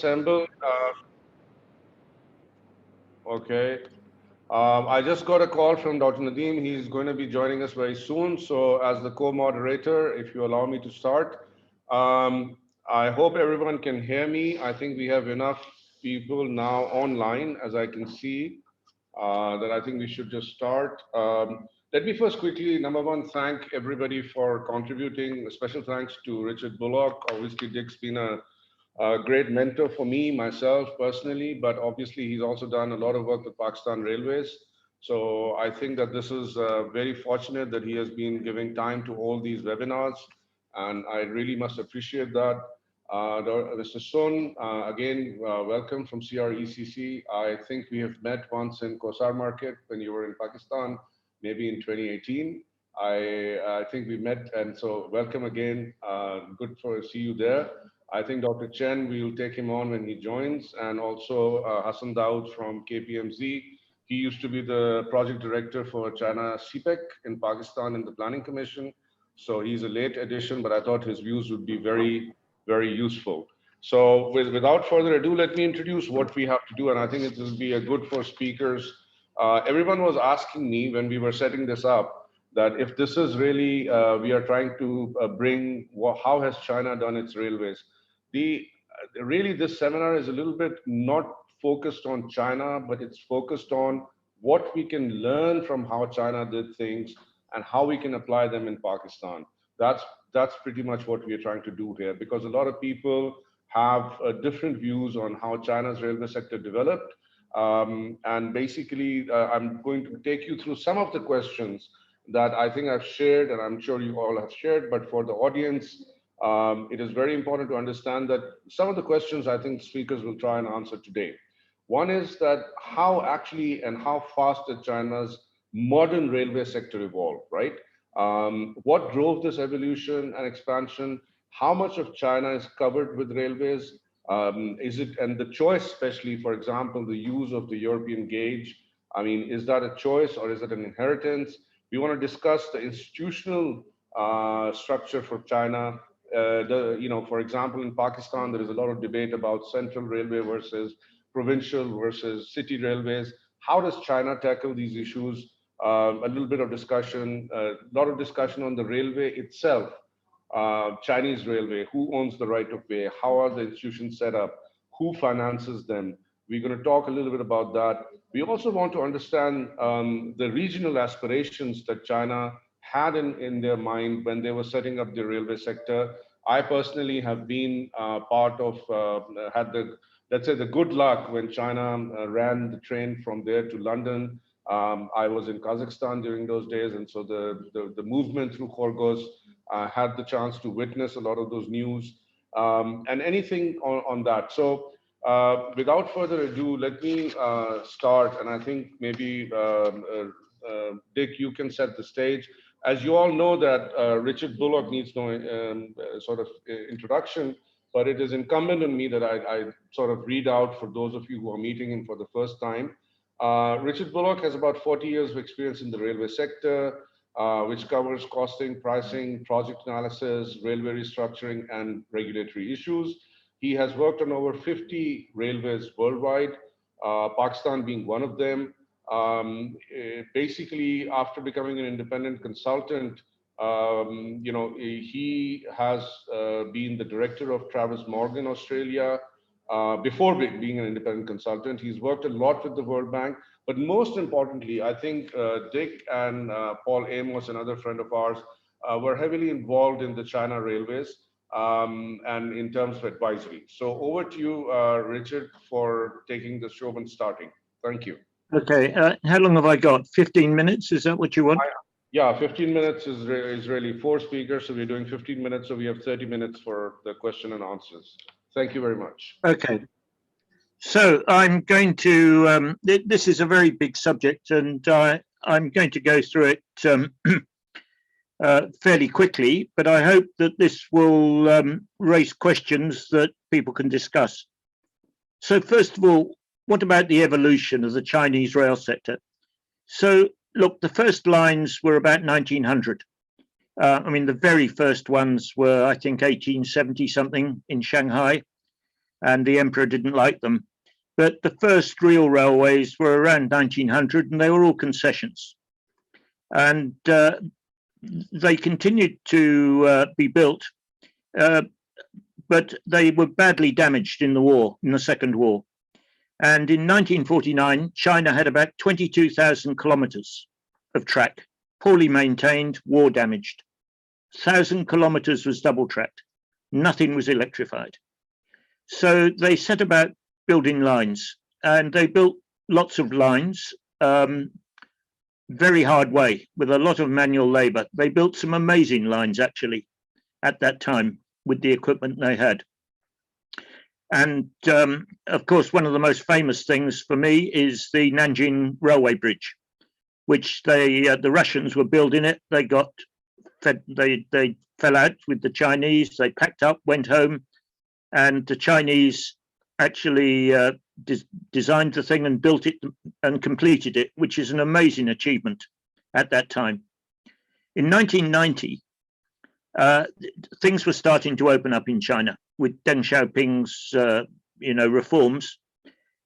assembled. Okay. I just got a call from Dr. Nadeem. He's going to be joining us very soon. So as the co-moderator, if you allow me to start, I hope everyone can hear me. I think we have enough people now online, as I can see, that I think we should just start. Let me first quickly, number one, thank everybody for contributing. A special thanks to Richard Bullock. Obviously, Dick's been a great mentor for me, myself personally, but obviously he's also done a lot of work with Pakistan Railways. So I think that this is very fortunate that he has been giving time to all these webinars, and I really must appreciate that. Mr. Sun, again, welcome from CRECC. I think we have met once in Kosar Market when you were in Pakistan, maybe in 2018. I think we met, and so welcome again. Good to see you there. I think Dr. Chen, we will take him on when he joins, and also Hassan Daud from KPMG. He used to be the project director for China CPEC in Pakistan in the Planning Commission. So he's a late addition, but I thought his views would be very, very useful. So without further ado, let me introduce what we have to do, and I think it will be a good for speakers. Everyone was asking me when we were setting this up, that if this is really, we are trying to bring, how has China done its railways? Really, this seminar is a little bit not focused on China, but it's focused on what we can learn from how China did things and how we can apply them in Pakistan. That's pretty much what we are trying to do here, because a lot of people have different views on how China's railway sector developed. And basically, I'm going to take you through some of the questions that I think I've shared, and I'm sure you all have shared, but for the audience, it is very important to understand that some of the questions I think speakers will try and answer today. One is that how actually and how fast did China's modern railway sector evolve, right? What drove this evolution and expansion? How much of China is covered with railways? Is it, and the choice, especially, for example, the use of the European gauge, I mean, is that a choice or is it an inheritance? We want to discuss the institutional structure for China. For example, in Pakistan, there is a lot of debate about central railway versus provincial versus city railways. How does China tackle these issues? A little bit of discussion, a lot of discussion on the railway itself, Chinese railway, who owns the right of way, how are the institutions set up, who finances them. We're going to talk a little bit about that. We also want to understand the regional aspirations that China had in their mind when they were setting up the railway sector. I personally have been part of, had the, let's say, the good luck when China ran the train from there to London. I was in Kazakhstan during those days, and so the movement through Kyrgyz had the chance to witness a lot of those news and anything on that. So without further ado, let me start, and I think maybe Dick, you can set the stage. As you all know that Richard Bullock needs no sort of introduction, but it is incumbent on me that I sort of read out for those of you who are meeting him for the first time. Richard Bullock has about 40 years of experience in the railway sector, which covers costing, pricing, project analysis, railway restructuring, and regulatory issues. He has worked on over 50 railways worldwide, Pakistan being one of them. Basically, after becoming an independent consultant, he has been the director of Travis Morgan Australia. Before being an independent consultant, he's worked a lot with the World Bank, but most importantly, I think Dick and Paul Amos, another friend of ours, were heavily involved in the China railways and in terms of advisory. So over to you, Richard, for taking the show and starting. Thank you. Okay, how long have I got? 15 minutes, is that what you want? Yeah, 15 minutes is really 4 speakers, so we're doing 15 minutes, so we have 30 minutes for the question and answers. Thank you very much. Okay, so I'm going to, this is a very big subject, and I'm going to go through it fairly quickly, but I hope that this will raise questions that people can discuss. So first of all, what about the evolution of the Chinese rail sector? So look, the first lines were about 1900. I mean, the very first ones were, I think, 1870 something in Shanghai. and the emperor didn't like them. But the first real railways were around 1900, and they were all concessions. And they continued to be built, but they were badly damaged in the war, in the Second War. And in 1949, China had about 22,000 kilometers of track, poorly maintained, war damaged. 1,000 kilometers was double tracked. Nothing was electrified. So they set about building lines, and they built lots of lines, very hard way, with a lot of manual labor. They built some amazing lines, actually, at that time, with the equipment they had. And of course, one of the most famous things for me is the Nanjing Railway Bridge, which the Russians were building it. They fell out with the Chinese. They packed up, went home, and the Chinese actually designed the thing and built it and completed it, which is an amazing achievement at that time. In 1990, things were starting to open up in China with Deng Xiaoping's reforms.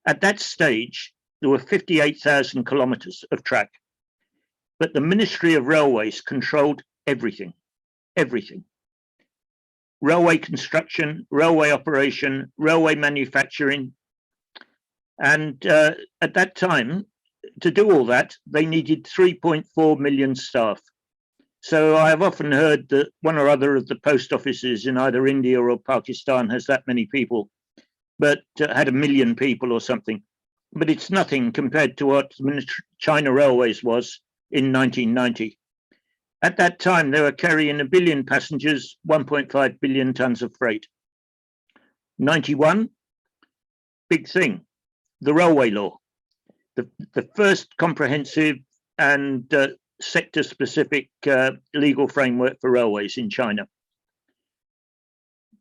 At that stage, there were 58,000 kilometers of track, but the Ministry of Railways controlled everything. Railway construction, railway operation, railway manufacturing. And at that time, to do all that, they needed 3.4 million staff. So I have often heard that one or other of the post offices in either India or Pakistan has that many people, but had 1 million people or something. But it's nothing compared to what China Railways was in 1990. At that time, they were carrying 1 billion passengers, 1.5 billion tons of freight. 91, big thing, the railway law, the first comprehensive and sector-specific legal framework for railways in China.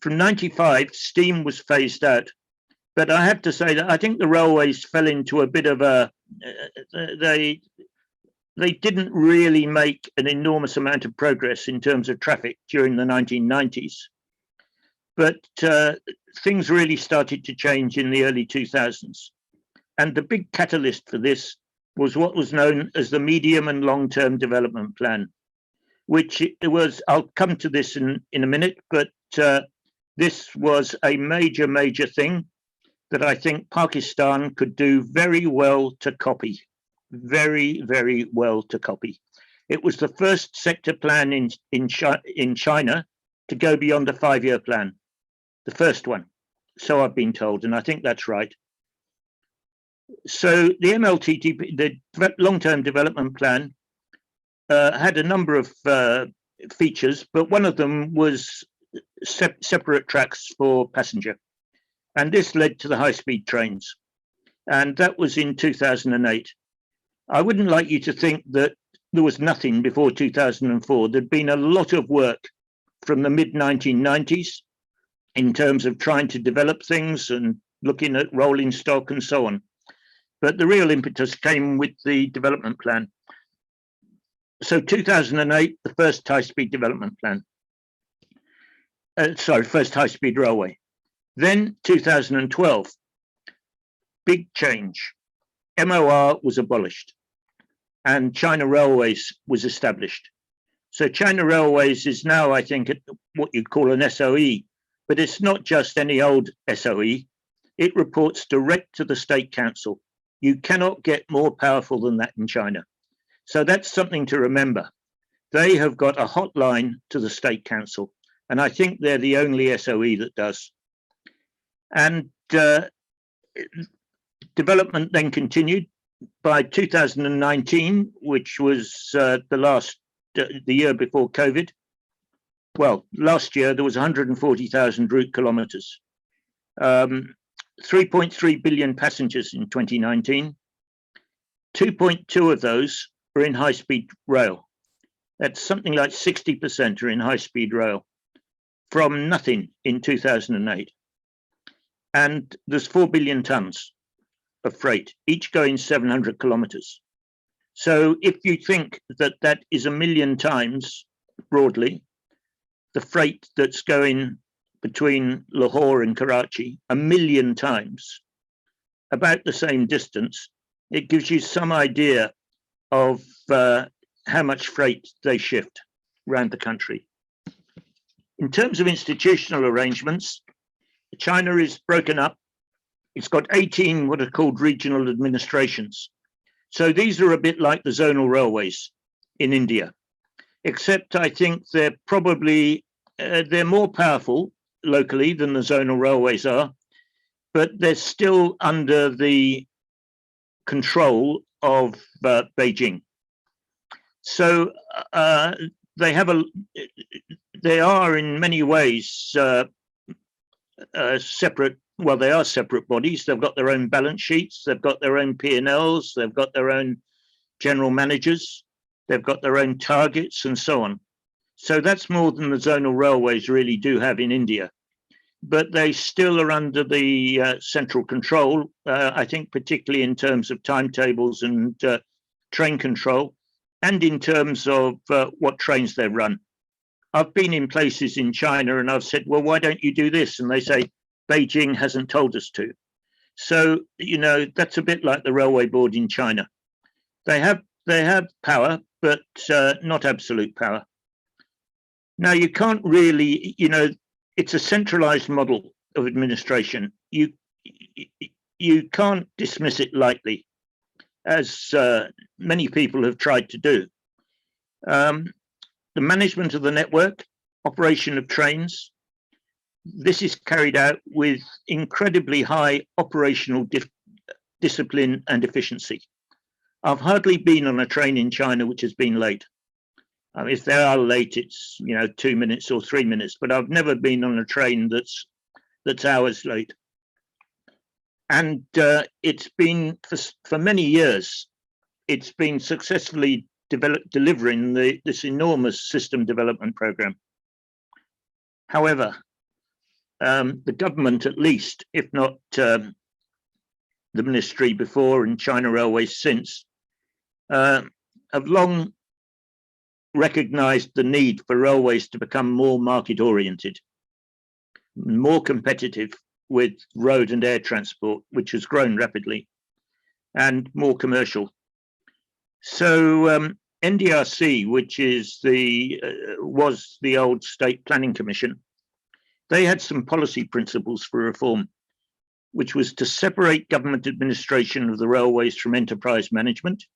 From 95, steam was phased out. But I have to say that I think the railways fell into a bit of a, they didn't really make an enormous amount of progress in terms of traffic during the 1990s. But things really started to change in the early 2000s. And the big catalyst for this was what was known as the Medium and Long-Term Development Plan, which it was, I'll come to this in a minute, but this was a major thing that I think Pakistan could do very well to copy. Very well to copy. It was the first sector plan in China to go beyond a 5-year plan, the first one. So I've been told, and I think that's right. So the MLTTP, the long-term development plan, had a number of features, but one of them was separate tracks for passenger. And this led to the high-speed trains. And that was in 2008. I wouldn't like you to think that there was nothing before 2004. There'd been a lot of work from the mid-1990s in terms of trying to develop things and looking at rolling stock and so on. But the real impetus came with the development plan. So 2008, the first high-speed development plan. First high-speed railway. Then 2012, big change. MOR was abolished and China Railways was established. So China Railways is now, I think, what you'd call an SOE, but it's not just any old SOE. It reports direct to the State Council. You cannot get more powerful than that in China. So that's something to remember. They have got a hotline to the State Council, and I think they're the only SOE that does. And development then continued. By 2019, which was the year before COVID. Well, last year there was 140,000 route kilometers, 3.3 billion passengers in 2019. 2.2 of those are in high-speed rail. That's something like 60% are in high-speed rail, from nothing in 2008. And there's 4 billion tons of freight, each going 700 kilometers. So if you think that that is 1 million times, broadly, the freight that's going between Lahore and Karachi 1,000,000 times, about the same distance, it gives you some idea of how much freight they shift around the country. In terms of institutional arrangements, China is broken up. It's got 18 what are called regional administrations. So these are a bit like the zonal railways in India, except I think they're probably, they're more powerful locally than the zonal railways are, but they're still under the control of Beijing. So they are in many ways separate. Well, they are separate bodies. They've got their own balance sheets. They've got their own P&Ls. They've got their own general managers. They've got their own targets and so on. So that's more than the zonal railways really do have in India. But they still are under the central control, I think, particularly in terms of timetables and train control, and in terms of what trains they run. I've been in places in China and I've said, well, why don't you do this? And they say, Beijing hasn't told us to. So, you know, that's a bit like the railway board in China. They have power, but not absolute power. Now, you can't really, you know, it's a centralized model of administration. You can't dismiss it lightly, as many people have tried to do. The management of the network, operation of trains, this is carried out with incredibly high operational discipline and efficiency. I've hardly been on a train in China which has been late. I mean, if they are late, it's 2 minutes or 3 minutes, but I've never been on a train that's hours late. And it's been for many years, it's been successfully delivering this enormous system development program. However, the government, at least, if not the ministry before and China Railways since, have long recognized the need for railways to become more market oriented, more competitive with road and air transport, which has grown rapidly, and more commercial. So NDRC, which is was the old State Planning Commission, they had some policy principles for reform, which was to separate government administration of the railways from enterprise management,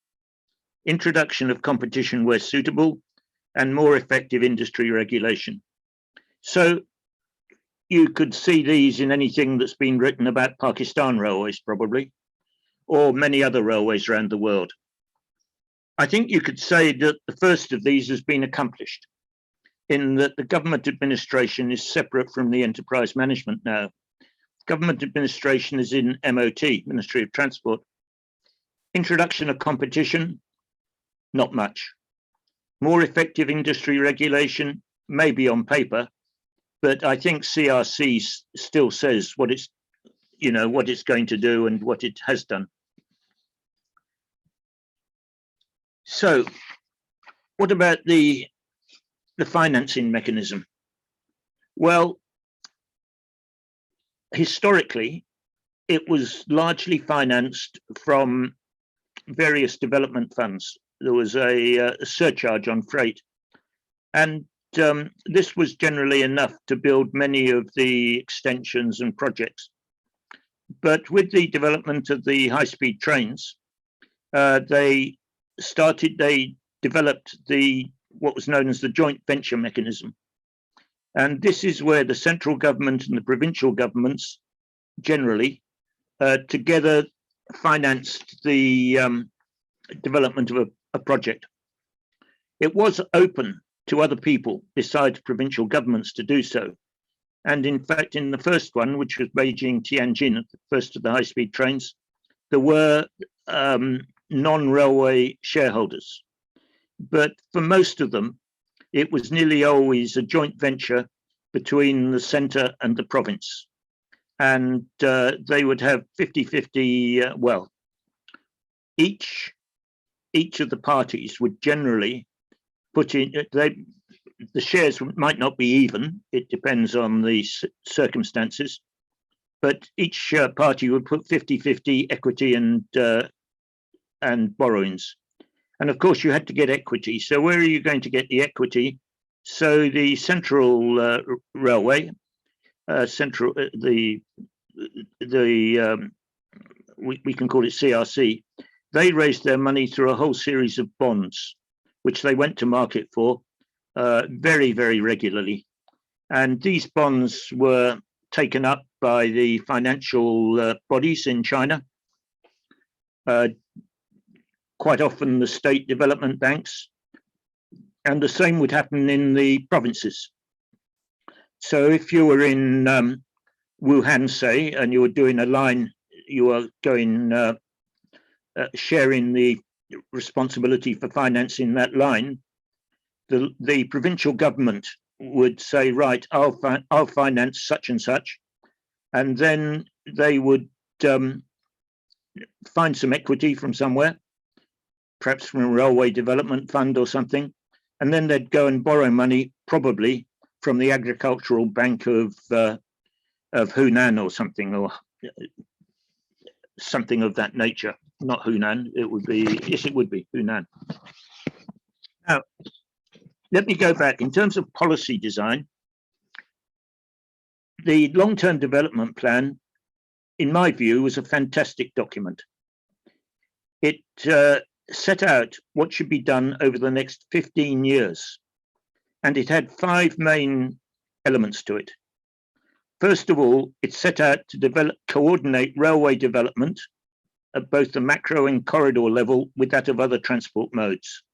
introduction of competition where suitable, and more effective industry regulation. So you could see these in anything that's been written about Pakistan railways, probably, or many other railways around the world. I think you could say that the first of these has been accomplished, in that the government administration is separate from the enterprise management now. Government administration is in MOT, Ministry of Transport. Introduction of competition, not much. More effective industry regulation, maybe on paper, but I think CRC still says what it's going to do and what it has done. So, what about the financing mechanism? Well, historically, it was largely financed from various development funds. There was a surcharge on freight, and this was generally enough to build many of the extensions and projects. But with the development of the high-speed trains, they developed what was known as the joint venture mechanism. And this is where the central government and the provincial governments generally together financed the development of a project. It was open to other people besides provincial governments to do so. And in fact, in the first one, which was Beijing-Tianjin, the first of the high-speed trains, there were non-railway shareholders. But for most of them, it was nearly always a joint venture between the centre and the province. And they would have 50-50, well, each of the parties would generally put in, the shares might not be even. It depends on the circumstances. But each party would put 50-50 equity and borrowings. And of course, you had to get equity. So where are you going to get the equity? So the Central Railway, we can call it CRC, they raised their money through a whole series of bonds, which they went to market for very, very regularly. And these bonds were taken up by the financial bodies in China, quite often the state development banks, and the same would happen in the provinces. So if you were in Wuhan, say, and you were doing a line, you were going sharing the responsibility for financing that line, the provincial government would say, right, I'll finance such and such, and then they would find some equity from somewhere, perhaps from a railway development fund or something, and then they'd go and borrow money, probably from the agricultural bank of Hunan or something of that nature. Not Hunan, it would be, yes, it would be Hunan. Now, let me go back. In terms of policy design, the long-term development plan, in my view, was a fantastic document. It set out what should be done over the next 15 years, and it had 5 main elements to it. First of all, it set out to coordinate railway development at both the macro and corridor level with that of other transport modes.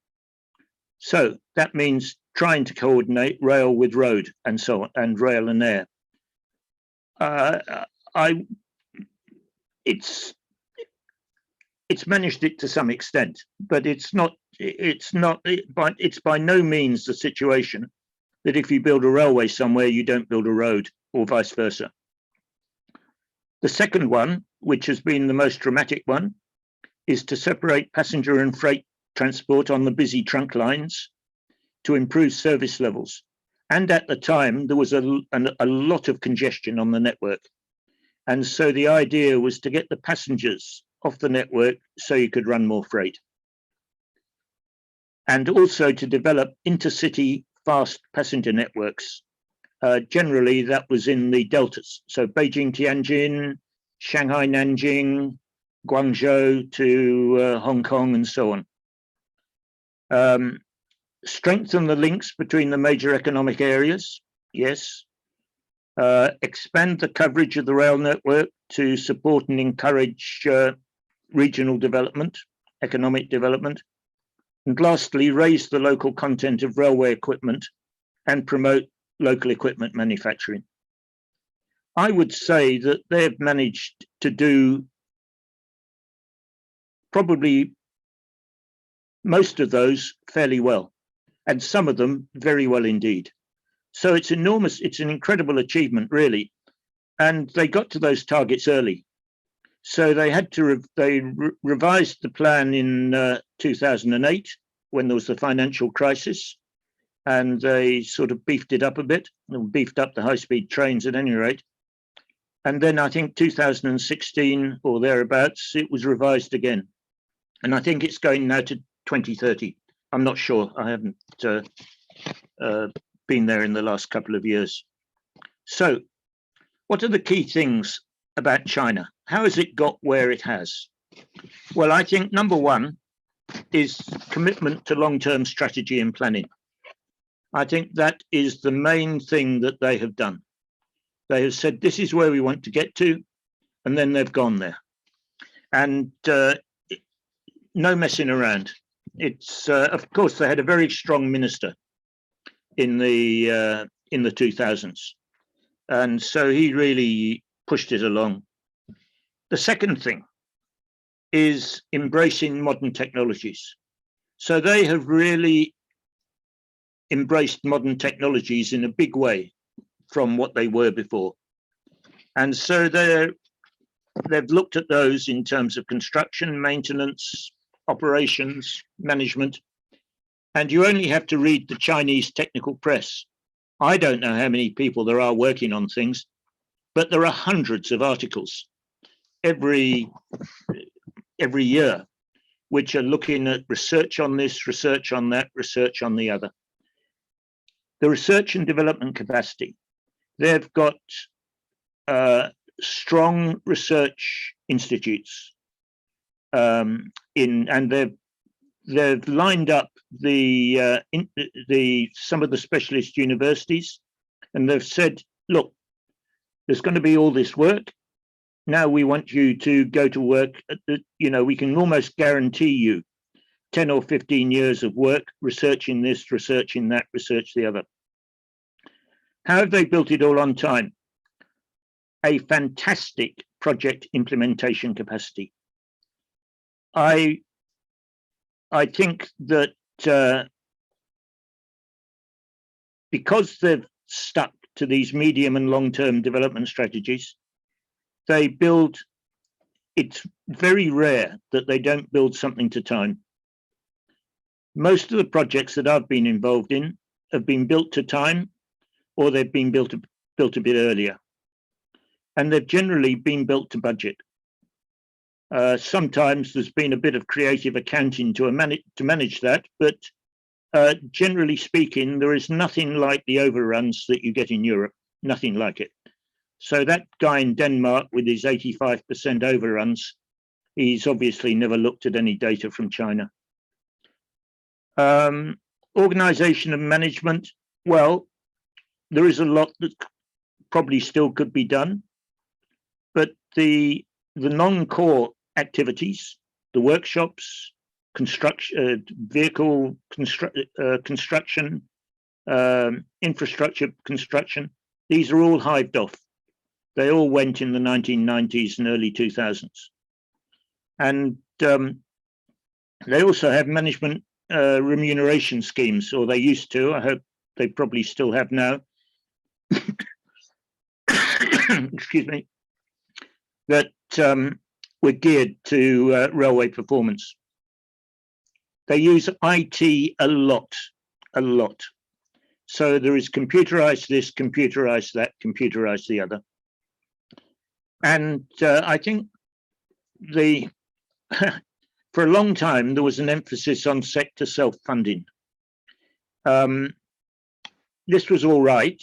So that means trying to coordinate rail with road and so on, and rail and air. It's managed it to some extent, but it's by no means the situation that if you build a railway somewhere, you don't build a road, or vice versa. The second one, which has been the most dramatic one, is to separate passenger and freight transport on the busy trunk lines to improve service levels. And at the time, there was a lot of congestion on the network. And so the idea was to get the passengers off the network so you could run more freight. And also to develop intercity fast passenger networks. Generally, that was in the deltas. So Beijing, Tianjin, Shanghai, Nanjing, Guangzhou to Hong Kong and so on. Strengthen the links between the major economic areas, yes. Expand the coverage of the rail network to support and encourage regional development, economic development. And lastly, raise the local content of railway equipment and promote local equipment manufacturing. I would say that they've managed to do probably most of those fairly well, and some of them very well indeed. So it's enormous, it's an incredible achievement, really. And they got to those targets early. So they had to, revised the plan in 2008 when there was the financial crisis, and they sort of beefed it up a bit, beefed up the high-speed trains at any rate. And then I think 2016 or thereabouts, it was revised again. And I think it's going now to 2030. I'm not sure, I haven't been there in the last couple of years. So what are the key things about China? How has it got where it has? Well, I think number one is commitment to long-term strategy and planning. I think that is the main thing that they have done. They have said, this is where we want to get to, and then they've gone there. And no messing around. It's, of course, they had a very strong minister in the 2000s. And so he really pushed it along. The second thing is embracing modern technologies. So they have really embraced modern technologies in a big way from what they were before. And so they've looked at those in terms of construction, maintenance, operations, management, And you only have to read the Chinese technical press. I don't know how many people there are working on things, but there are hundreds of articles every year which are looking at research on this, research on that, research on the other. The research and development capacity. They've got strong research institutes and they've lined up some of the specialist universities, and they've said, look, there's going to be all this work. Now we want you to go to work. We can almost guarantee you 10 or 15 years of work, researching this, researching that, research the other. How have they built it all on time? A fantastic project implementation capacity. I think that because they've stuck to these medium and long-term development strategies, they build, it's very rare that they don't build something to time. Most of the projects that I've been involved in have been built to time, or they've been built a bit earlier. And they've generally been built to budget. Sometimes there's been a bit of creative accounting to manage that, but generally speaking, there is nothing like the overruns that you get in Europe, nothing like it. So that guy in Denmark with his 85% overruns, he's obviously never looked at any data from China. Organization and management, well, there is a lot that probably still could be done, but the non-core activities, the workshops, construction, vehicle construction, infrastructure construction, these are all hived off. They all went in the 1990s and early 2000s. And they also have management remuneration schemes, or they used to. I hope they probably still have now. Excuse me. That were geared to railway performance. They use IT a lot. So there is computerized this, computerized that, computerized the other. And I think for a long time, there was an emphasis on sector self-funding. This was all right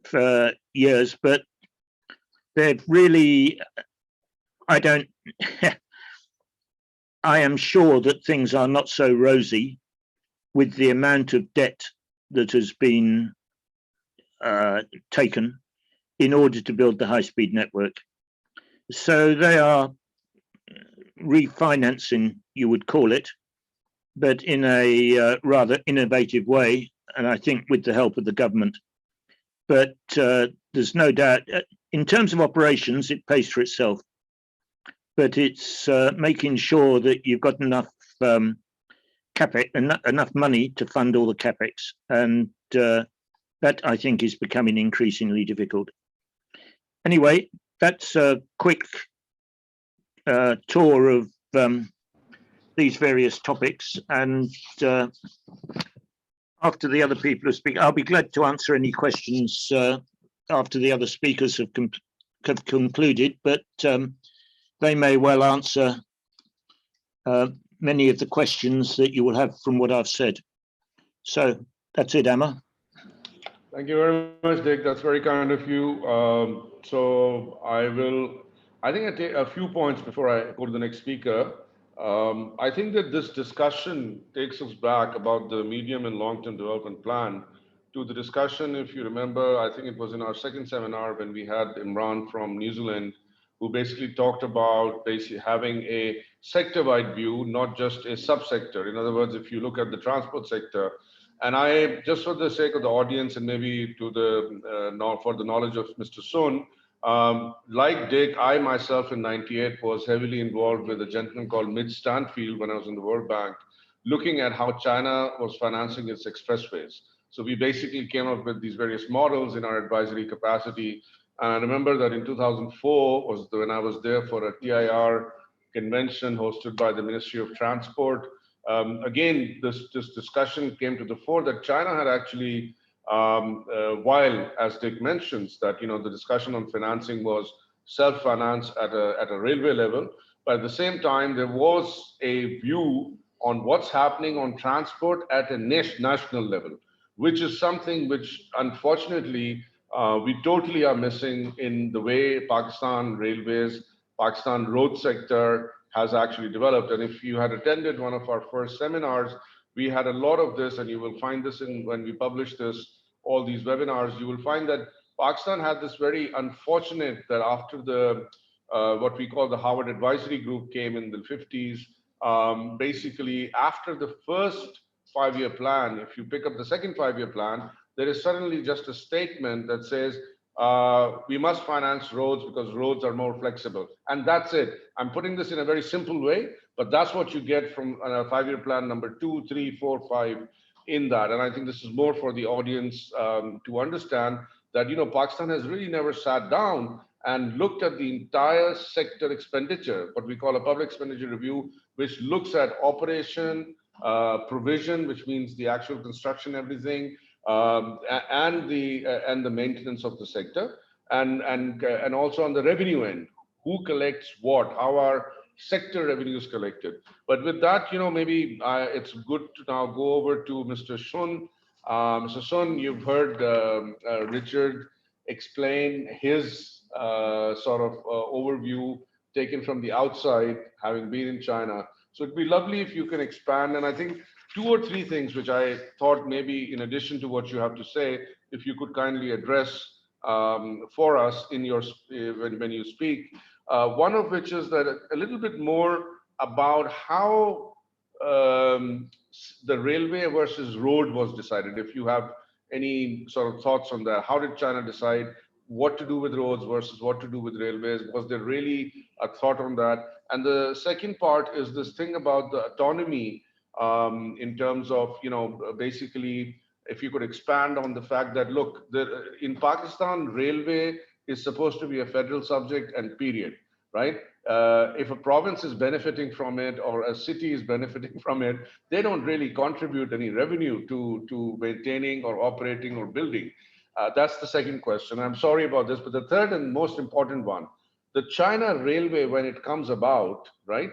for years, but they've really, I am sure that things are not so rosy with the amount of debt that has been taken in order to build the high-speed network. So they are refinancing, you would call it, but in a rather innovative way, and I think with the help of the government. But there's no doubt, in terms of operations, it pays for itself. But it's making sure that you've got enough capex, enough money to fund all the capex, and that I think is becoming increasingly difficult. Anyway, that's a quick tour of these various topics, and after the other people who speak, I'll be glad to answer any questions after the other speakers have concluded, but they may well answer many of the questions that you will have from what I've said. So that's it, Emma. Thank you very much, Dick. That's very kind of you. So I think I take a few points before I go to the next speaker. I think that this discussion takes us back about the medium and long-term development plan to the discussion, if you remember, I think it was in our second seminar when we had Imran from New Zealand, who basically talked about basically having a sector-wide view, not just a subsector. In other words, if you look at the transport sector, and I, just for the sake of the audience and maybe to for the knowledge of Mr. Sun, like Dick, I myself in '98 was heavily involved with a gentleman called Midge Stanfield when I was in the World Bank, looking at how China was financing its expressways. So we basically came up with these various models in our advisory capacity. And I remember that in 2004 was when I was there for a TIR convention hosted by the Ministry of Transport. again, this discussion came to the fore that China had actually, while, as Dick mentions, that the discussion on financing was self-finance at a railway level, but at the same time, there was a view on what's happening on transport at a national level, which is something which, unfortunately, we totally are missing in the way Pakistan Railways, Pakistan road sector has actually developed. And if you had attended one of our first seminars, we had a lot of this, and you will find this in when we publish this, all these webinars, you will find that Pakistan had this very unfortunate that after the what we call the Harvard Advisory Group came in the 50s, basically after the first 5-year plan, if you pick up the second 5-year plan, there is suddenly just a statement that says, we must finance roads because roads are more flexible. And that's it. I'm putting this in a very simple way, but that's what you get from 5-year plan number 2, 3, 4, 5 in that. And I think this is more for the audience to understand that, Pakistan has really never sat down and looked at the entire sector expenditure, what we call a public expenditure review, which looks at operation, provision, which means the actual construction, everything, and the maintenance of the sector, and also on the revenue end, who collects what, how are sector revenues collected. But with that, maybe it's good to now go over to Mr. Shun. Mr. Sun, you've heard Richard explain his sort of overview taken from the outside, having been in China. So it'd be lovely if you can expand. And I think 2 or 3 things which I thought maybe in addition to what you have to say, if you could kindly address for us in your when you speak. One of which is that a little bit more about how the railway versus road was decided. If you have any sort of thoughts on that, how did China decide what to do with roads versus what to do with railways? Was there really a thought on that? And the second part is this thing about the autonomy in terms of, basically, if you could expand on the fact that, look, in Pakistan, railway is supposed to be a federal subject and period, right? If a province is benefiting from it or a city is benefiting from it, they don't really contribute any revenue to maintaining or operating or building. That's the second question. I'm sorry about this, but the third and most important one, the China railway, when it comes about, right?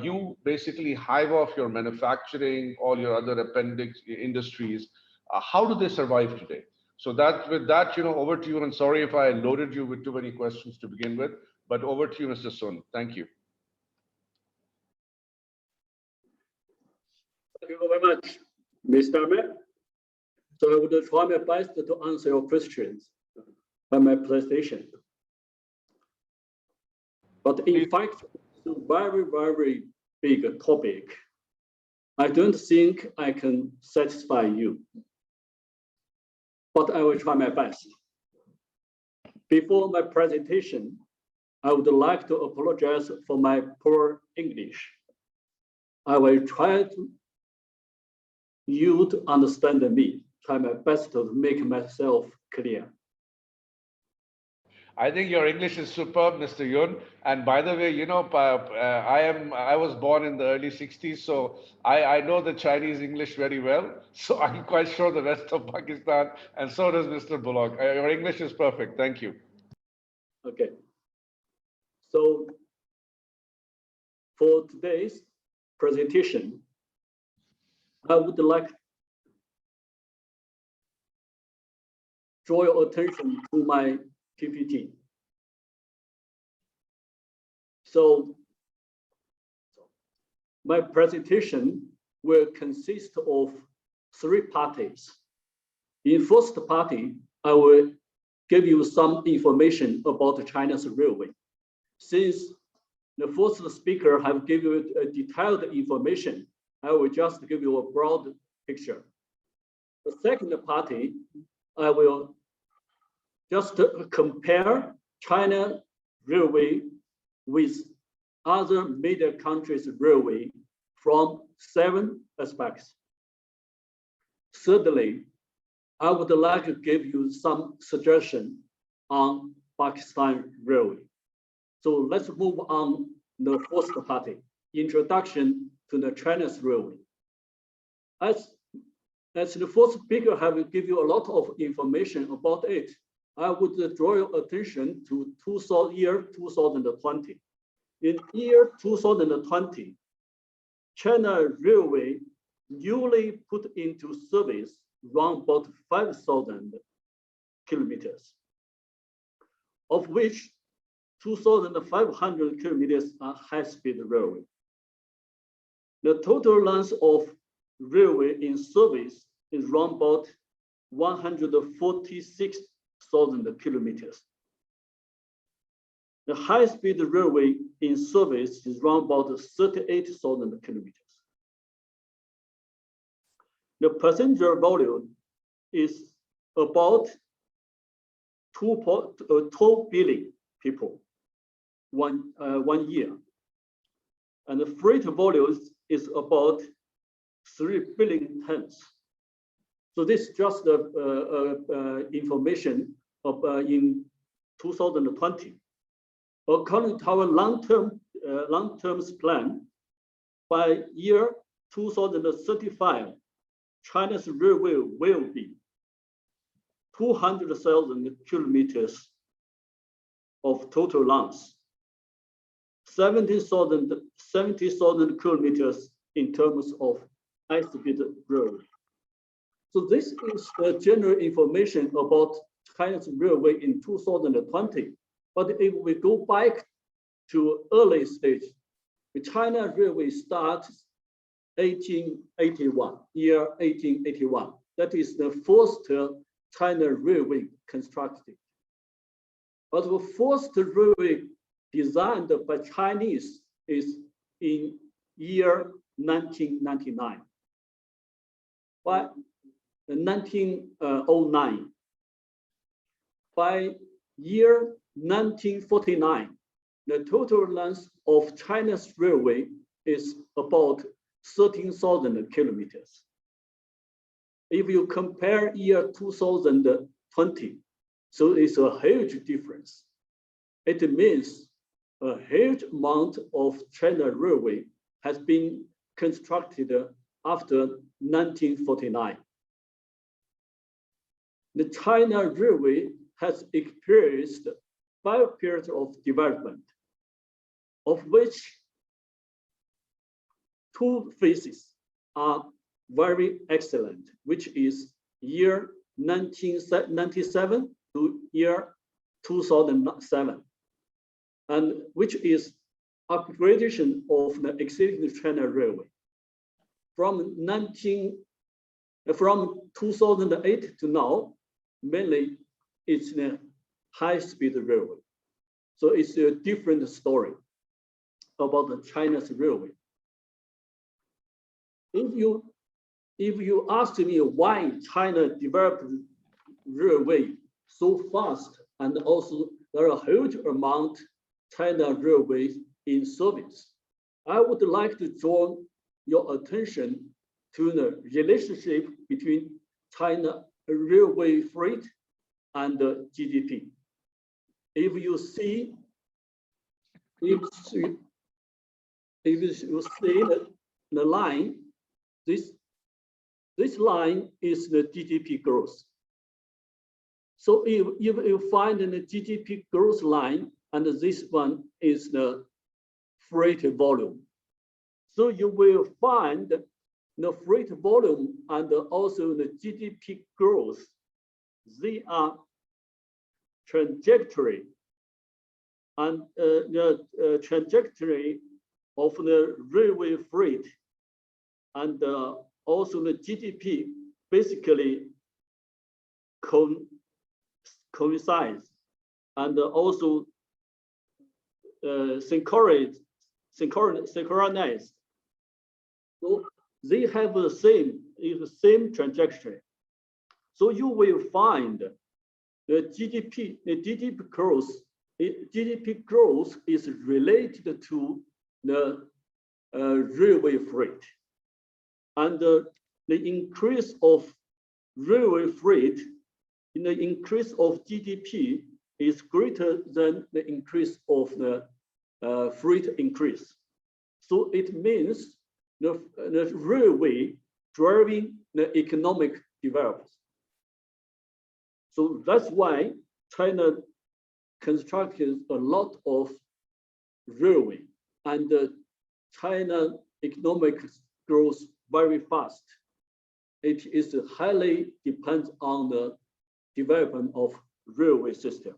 You basically hive off your manufacturing, all your other appendix industries. How do they survive today? So with that, over to you. And sorry if I loaded you with too many questions to begin with, but over to you, Mr. Sun. Thank you. Thank you very much, Mr. Ahmed. So I would try my best to answer your questions by my presentation. But in fact, it's a very, very big topic. I don't think I can satisfy you, but I will try my best. Before my presentation, I would like to apologize for my poor English. I will try you to understand me, try my best to make myself clear. I think your English is superb, Mr. Yun. And by the way, I was born in the early 60s, so I know the Chinese English very well. So I'm quite sure the rest of Pakistan, and so does Mr. Bullock. Your English is perfect. Thank you. Okay. So for today's presentation, I would like to draw your attention to my PPT. So my presentation will consist of 3 parts. In first party, I will give you some information about China's railway. Since the first speaker have given you a detailed information, I will just give you a broad picture. The second party, I will just compare China railway with other major countries' railway from 7 aspects. Thirdly, I would like to give you some suggestion on Pakistan railway. So let's move on the first party, introduction to the China's railway. As the first speaker have give you a lot of information about it, I would draw your attention to year 2020. In year 2020, China Railway newly put into service around about 5,000 kilometers, of which 2,500 kilometers are high-speed railway. The total length of railway in service is around about 146,000 kilometers. The high-speed railway in service is around about 38,000 kilometers. The passenger volume is about 12 billion people one year. And the freight volume is about 3 billion tons. So this is just the information of in 2020. According to our long-term plan, by year 2035, China's railway will be 200,000 kilometers of total length, 70,000 kilometers in terms of high-speed railway. So this is the general information about China's railway in 2020. But if we go back to early stage, the China Railway starts 1881, year 1881. That is the first China Railway constructed. But the first railway designed by Chinese is in year 1999. By 1909. By year 1949, the total length of China's railway is about 13,000 kilometers. If you compare year 2020, so it's a huge difference. It means a huge amount of China railway has been constructed after 1949. The China Railway has experienced 5 periods of development, of which 2 phases are very excellent, which is year 1997 to year 2007, and which is upgradation of the existing China Railway. From 2008 to now, mainly it's the high-speed railway. So it's a different story about the China's railway. If you ask me why China developed railway so fast, and also there are a huge amount China railways in service, I would like to draw your attention to the relationship between China railway freight and the GDP. If you see the line, this line is the GDP growth. So if you find the GDP growth line, and this one is the freight volume, so you will find the freight volume and also the GDP growth, they are trajectory, and the trajectory of the railway freight and also the GDP basically coincides, and also synchronized. So they have the same trajectory. So you will find the GDP growth is related to the railway freight, and the increase of railway freight in the increase of GDP is greater than the increase of the freight increase. So it means the railway driving the economic development. So that's why China constructed a lot of railway, and China economic grows very fast. It is highly depends on the development of railway system.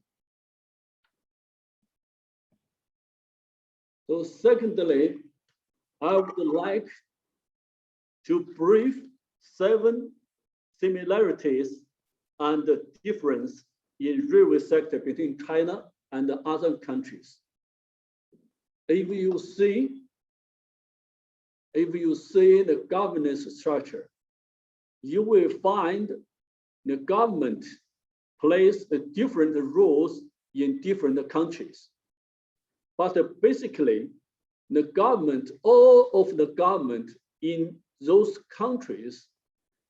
So secondly, I would like to brief 7 similarities and the difference in railway sector between China and the other countries. If you see the governance structure, you will find the government plays different roles in different countries. But basically, the government, all of the government in those countries,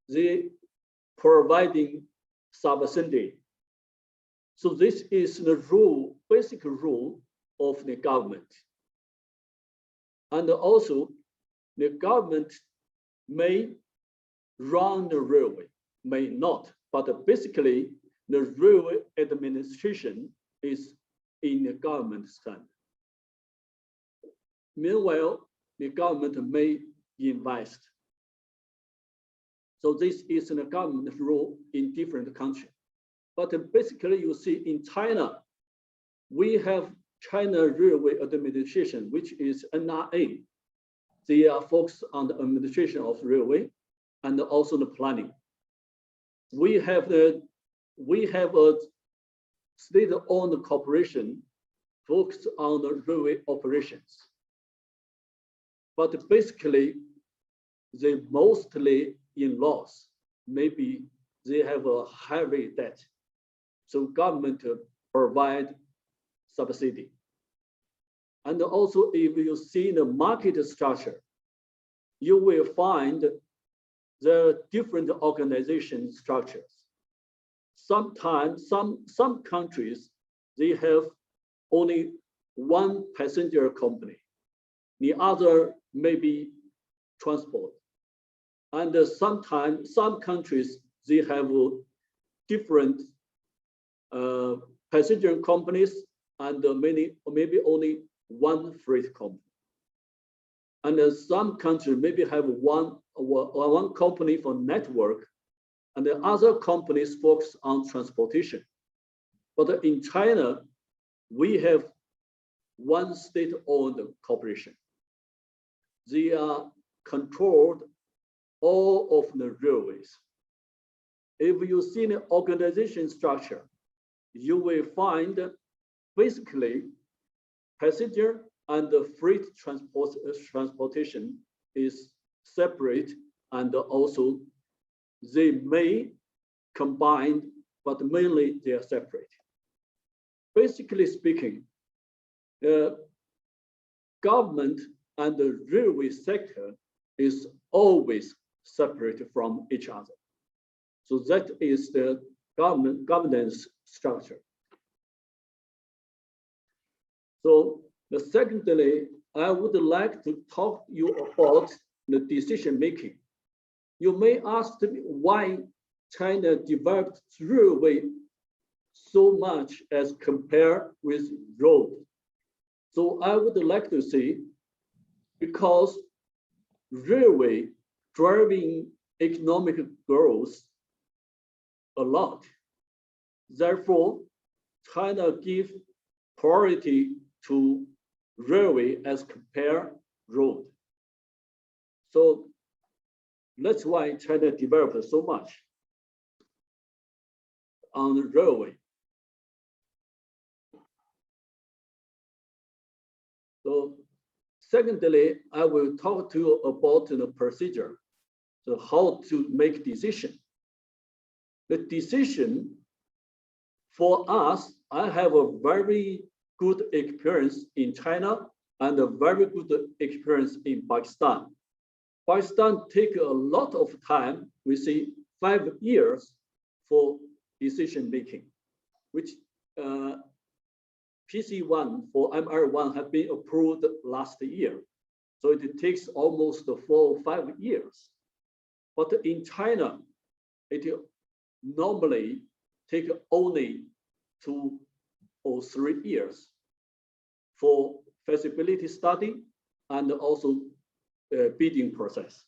they providing subsidy. So this is the rule, basic rule of the government. And also, the government may run the railway, may not, but basically the railway administration is in the government's hand. Meanwhile, the government may invest. So this is the government role in different countries. But basically, you see in China, we have China Railway Administration, which is NRA. They are focused on the administration of railway and also the planning. We have a state-owned corporation focused on the railway operations. But basically, they mostly in loss. Maybe they have a heavy debt. So government provide subsidy. And also, if you see the market structure, you will find the different organization structures. Sometimes, some countries, they have only one passenger company. The other may be transport. And sometimes, some countries, they have different passenger companies and maybe only one freight company. And some countries maybe have one company for network, and the other companies focus on transportation. But in China, we have one state-owned corporation. They are controlled all of the railways. If you see the organization structure, you will find basically passenger and the freight transportation is separate, and also they may combine, but mainly they are separate. Basically speaking, the government and the railway sector is always separated from each other. So that is the governance structure. So secondly, I would like to talk you about the decision making. You may ask me why China developed railway so much as compared with road. So I would like to say, because railway driving economic growth a lot. Therefore, China gives priority to railway as compared road. So that's why China developed so much on the railway. So secondly, I will talk to you about the procedure, so how to make decision. The decision for us, I have a very good experience in China and a very good experience in Pakistan. Pakistan takes a lot of time, we say 5 years for decision making, which PC1 for ML-1 have been approved last year. So it takes almost 4 or 5 years. But in China, it normally takes only 2 or 3 years for feasibility study and also bidding process.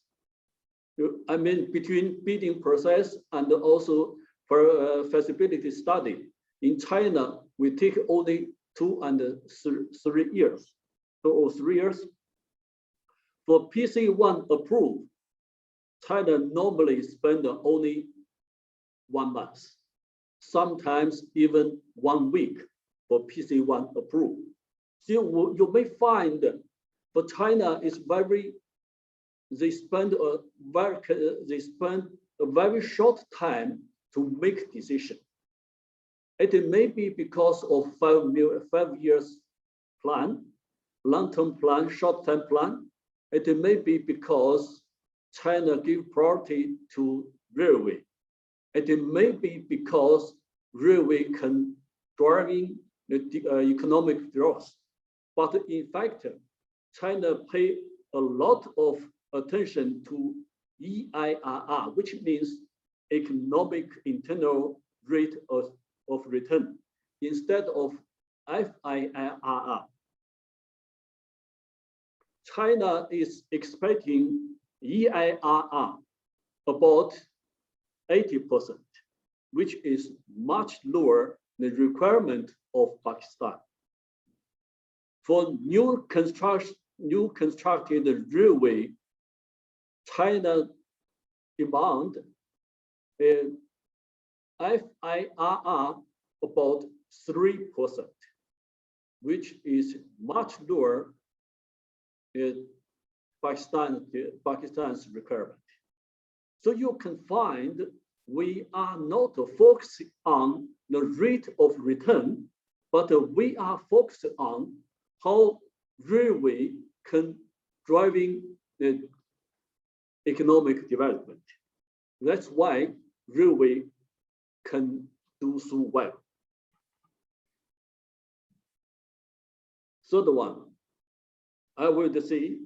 I mean, between bidding process and also for feasibility study, in China, we take only 2 and 3 years, 2 or 3 years. For PC1 approved, China normally spend only 1 month, sometimes even 1 week for PC1 approved. So you may find for China is they spend a very short time to make decision. It may be because of 5 years plan, long-term plan, short-term plan. It may be because China give priority to railway. It may be because railway can driving the economic growth. But in fact, China pay a lot of attention to EIRR, which means economic internal rate of return, instead of FIRR. China is expecting EIRR about 80%, which is much lower than the requirement of Pakistan. For new constructed railway, China demand FIRR about 3%, which is much lower than Pakistan's requirement. So you can find we are not focusing on the rate of return, but we are focused on how railway can driving the economic development. That's why railway can do so well. Third one, I would say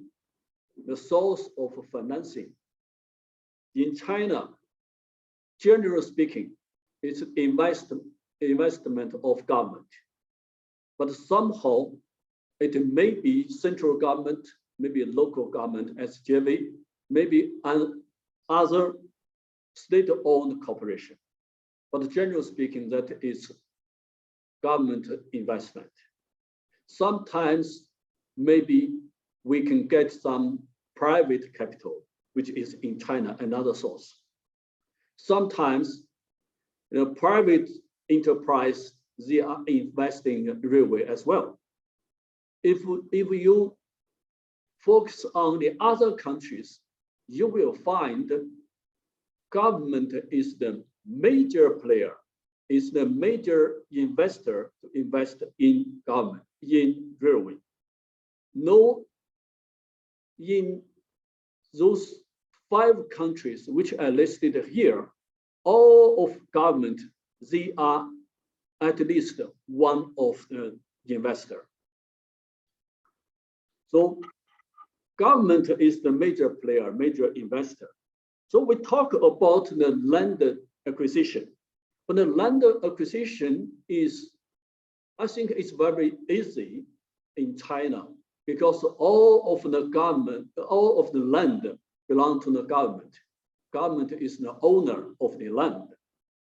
the source of financing. In China, generally speaking, it's investment of government, but somehow it may be central government, maybe local government, SJV, maybe other state-owned corporation. But generally speaking, that is government investment. Sometimes maybe we can get some private capital, which is in China another source. Sometimes the private enterprise, they are investing in railway as well. If you focus on the other countries, you will find government is the major player, is the major investor to invest in government, in railway. No, in those 5 countries which are listed here, all of government, they are at least one of the investor. So government is the major player, major investor. So we talk about the land acquisition. But the land acquisition is, I think it's very easy in China because all of the government, all of the land belong to the government. Government is the owner of the land.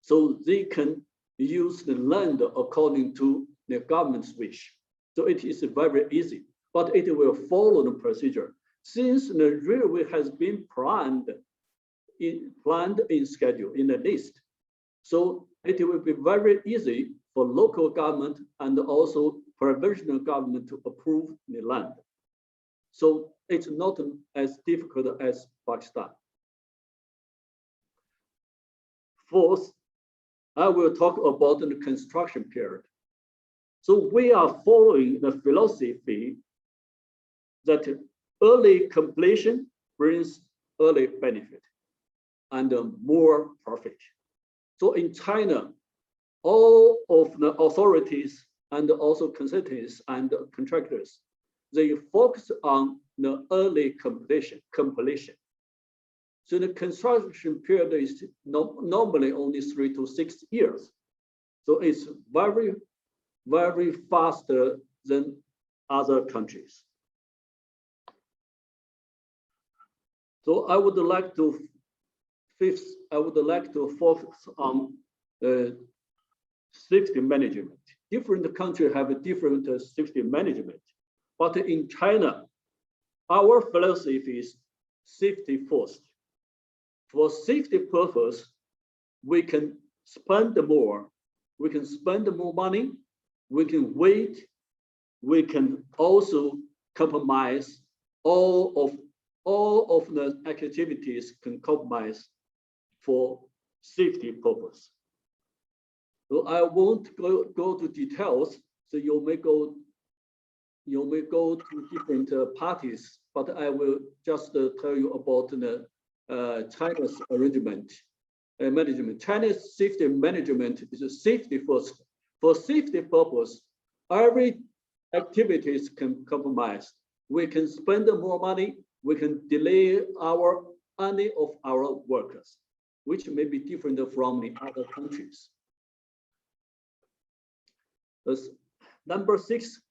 So they can use the land according to the government's wish. So it is very easy, but it will follow the procedure. Since the railway has been planned in schedule, in the list, so it will be very easy for local government and also provincial government to approve the land. So it's not as difficult as Pakistan. Fourth, I will talk about the construction period. So we are following the philosophy that early completion brings early benefit and more profit. So in China, all of the authorities and also consultants and contractors, they focus on the early completion. So the construction period is normally only 3 to 6 years. So it's very, very faster than other countries. So I would like to focus on safety management. Different countries have a different safety management, but in China, our philosophy is safety first. For safety purpose, we can spend more. We can spend more money. We can wait. We can also compromise all of the activities can compromise for safety purpose. So I won't go to details. So you may go to different parties, but I will just tell you about the China's arrangement management. China's safety management is a safety first. For safety purpose, every activities can compromise. We can spend more money. We can delay any of our workers, which may be different from the other countries. As number 6,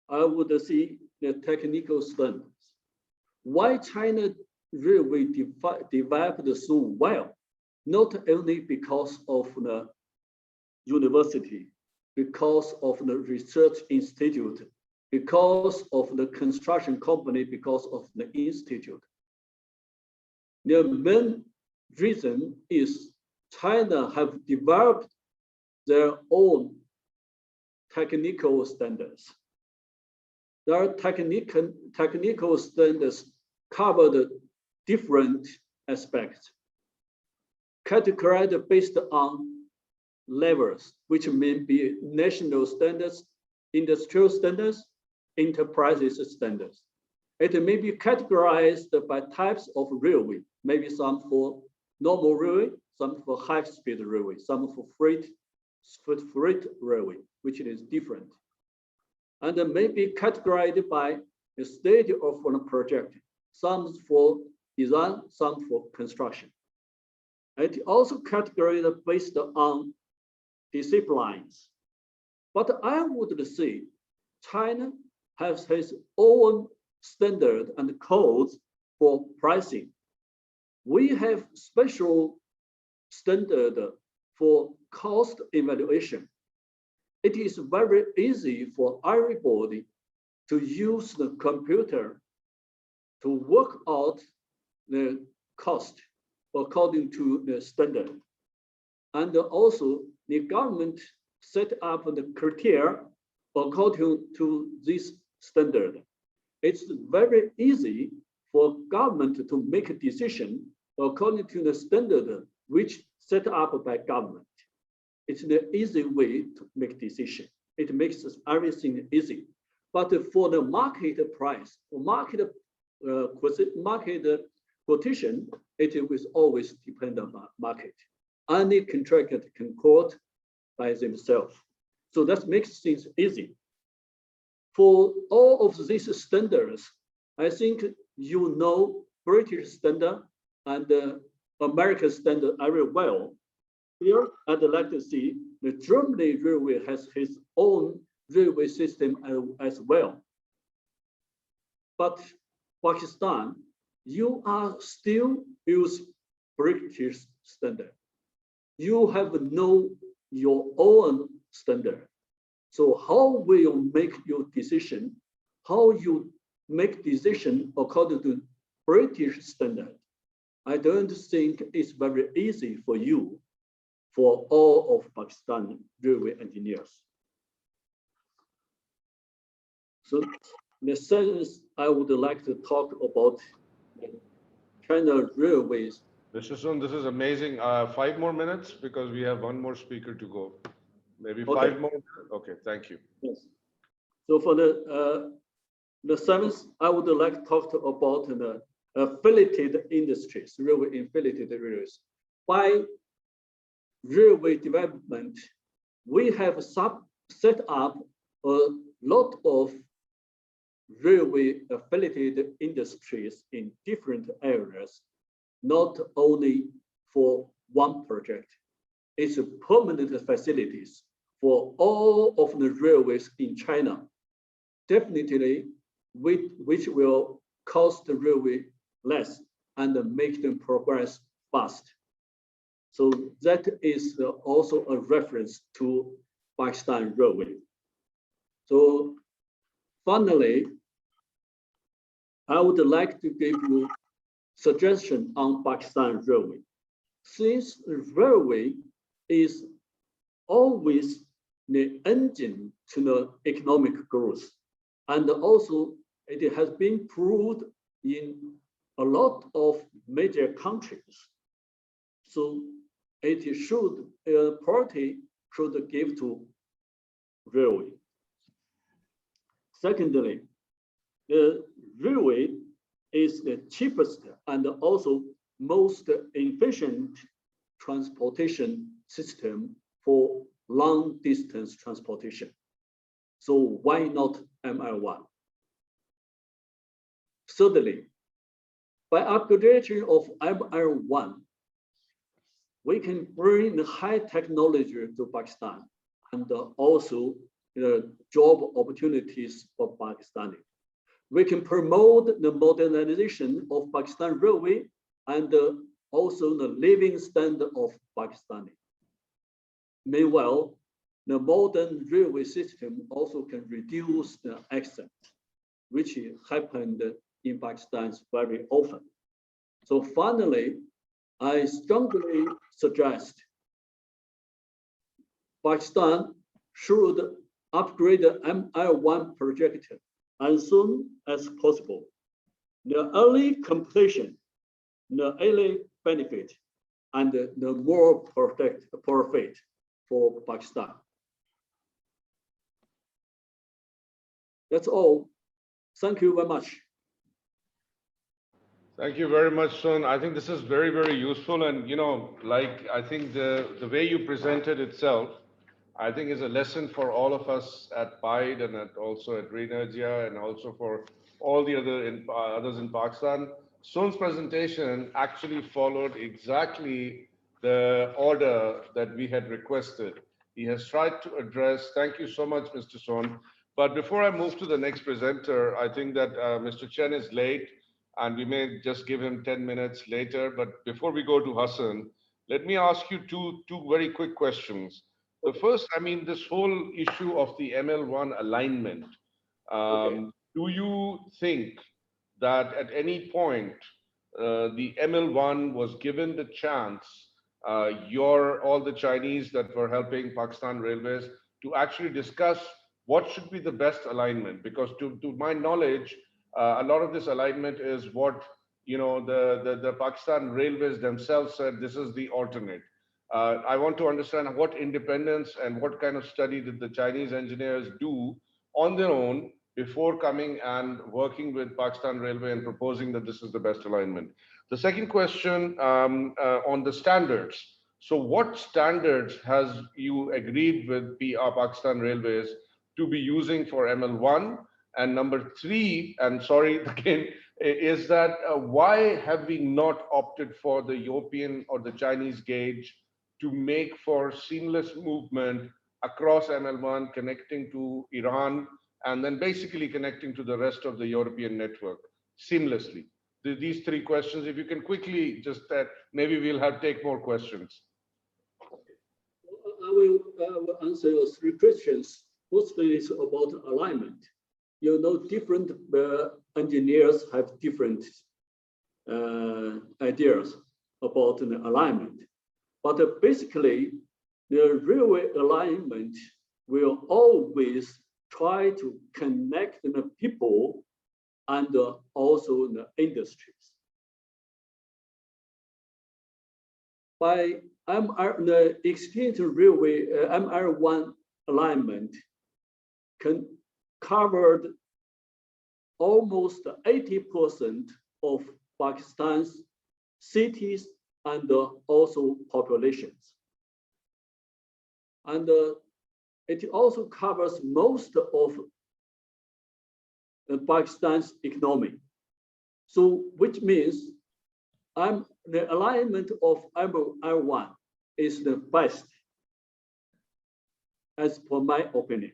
I would see the technical standards. Why China Railway developed so well? Not only because of the university, because of the research institute, because of the construction company, because of the institute. The main reason is China have developed their own technical standards. Their technical standards cover the different aspects, categorized based on levels, which may be national standards, industrial standards, enterprises standards. It may be categorized by types of railway, maybe some for normal railway, some for high-speed railway, some for freight railway, which is different. And it may be categorized by the stage of the project, some for design, some for construction. It also categorized based on disciplines. But I would say China has its own standard and codes for pricing. We have special standard for cost evaluation. It is very easy for everybody to use the computer to work out the cost according to the standard. And also the government set up the criteria according to this standard. It's very easy for government to make a decision according to the standard which set up by government. It's an easy way to make decision. It makes everything easy. But for the market price, for market quotation, it will always depend on market. Any contractor can quote by themselves. So that makes things easy. For all of these standards, I think you know British standard and American standard very well. Here, I'd like to see the Germany railway has its own railway system as well. But Pakistan, you are still use British standard. You have your own standard. So how will you make your decision? How you make decision according to British standard? I don't think it's very easy for you, for all of Pakistan railway engineers. So the second, I would like to talk about China Railways. Mr. Sun, this is amazing. 5 more minutes because we have one more speaker to go. Maybe Okay. 5 more. Okay, thank you. Yes. So for the seventh, I would like to talk about the affiliated industries, railway affiliated railways. By railway development, we have set up a lot of railway affiliated industries in different areas, not only for one project. It's permanent facilities for all of the railways in China, definitely which will cost the railway less and make them progress fast. So that is also a reference to Pakistan Railway. So finally, I would like to give you suggestion on Pakistan Railway. Since railway is always the engine to the economic growth, and also it has been proved in a lot of major countries. So it should, priority should give to railway. Secondly, the railway is the cheapest and also most efficient transportation system for long distance transportation. So why not ML-1? Thirdly, by upgradation of ML-1, we can bring the high technology to Pakistan and also the job opportunities for Pakistani. We can promote the modernization of Pakistan Railway and also the living standard of Pakistani. Meanwhile, the modern railway system also can reduce the accidents, which happened in Pakistan very often. So finally, I strongly suggest Pakistan should upgrade the ML-1 project as soon as possible. The early completion, the early benefit, and the more profit for Pakistan. That's all. Thank you very much. Thank you very much, Sun. I think this is very, very useful. And, like, I think the way you presented itself, I think is a lesson for all of us at PIDE and also at Greenergia and also for all the others in Pakistan. Sun's presentation actually followed exactly the order that we had requested. He has tried to address, thank you so much, Mr. Sun. But before I move to the next presenter, I think that Mr. Chen is late and we may just give him 10 minutes later. But before we go to Hassan, let me ask you two very quick questions. The first, I mean, this whole issue of the ML-1 alignment, do you think that at any point the ML-1 was given the chance, all the Chinese that were helping Pakistan Railways to actually discuss what should be the best alignment? Because to my knowledge, a lot of this alignment is what the Pakistan Railways themselves said, this is the alternate. I want to understand what independence and what kind of study did the Chinese engineers do on their own before coming and working with Pakistan Railway and proposing that this is the best alignment. The second question on the standards. So what standards has you agreed with Pakistan Railways to be using for ML-1? And number three, and sorry again, is that why have we not opted for the European or the Chinese gauge to make for seamless movement across ML-1, connecting to Iran, and then basically connecting to the rest of the European network seamlessly? These three questions, if you can quickly just, maybe we'll take more questions. I will answer your three questions. Firstly, is about alignment. Different engineers have different ideas about the alignment. But basically, the railway alignment will always try to connect the people and also the industries. By the exchange railway ML-1 alignment covered almost 80% of Pakistan's cities and also populations. And it also covers most of Pakistan's economy. So which means the alignment of ML-1 is the best, as per my opinion.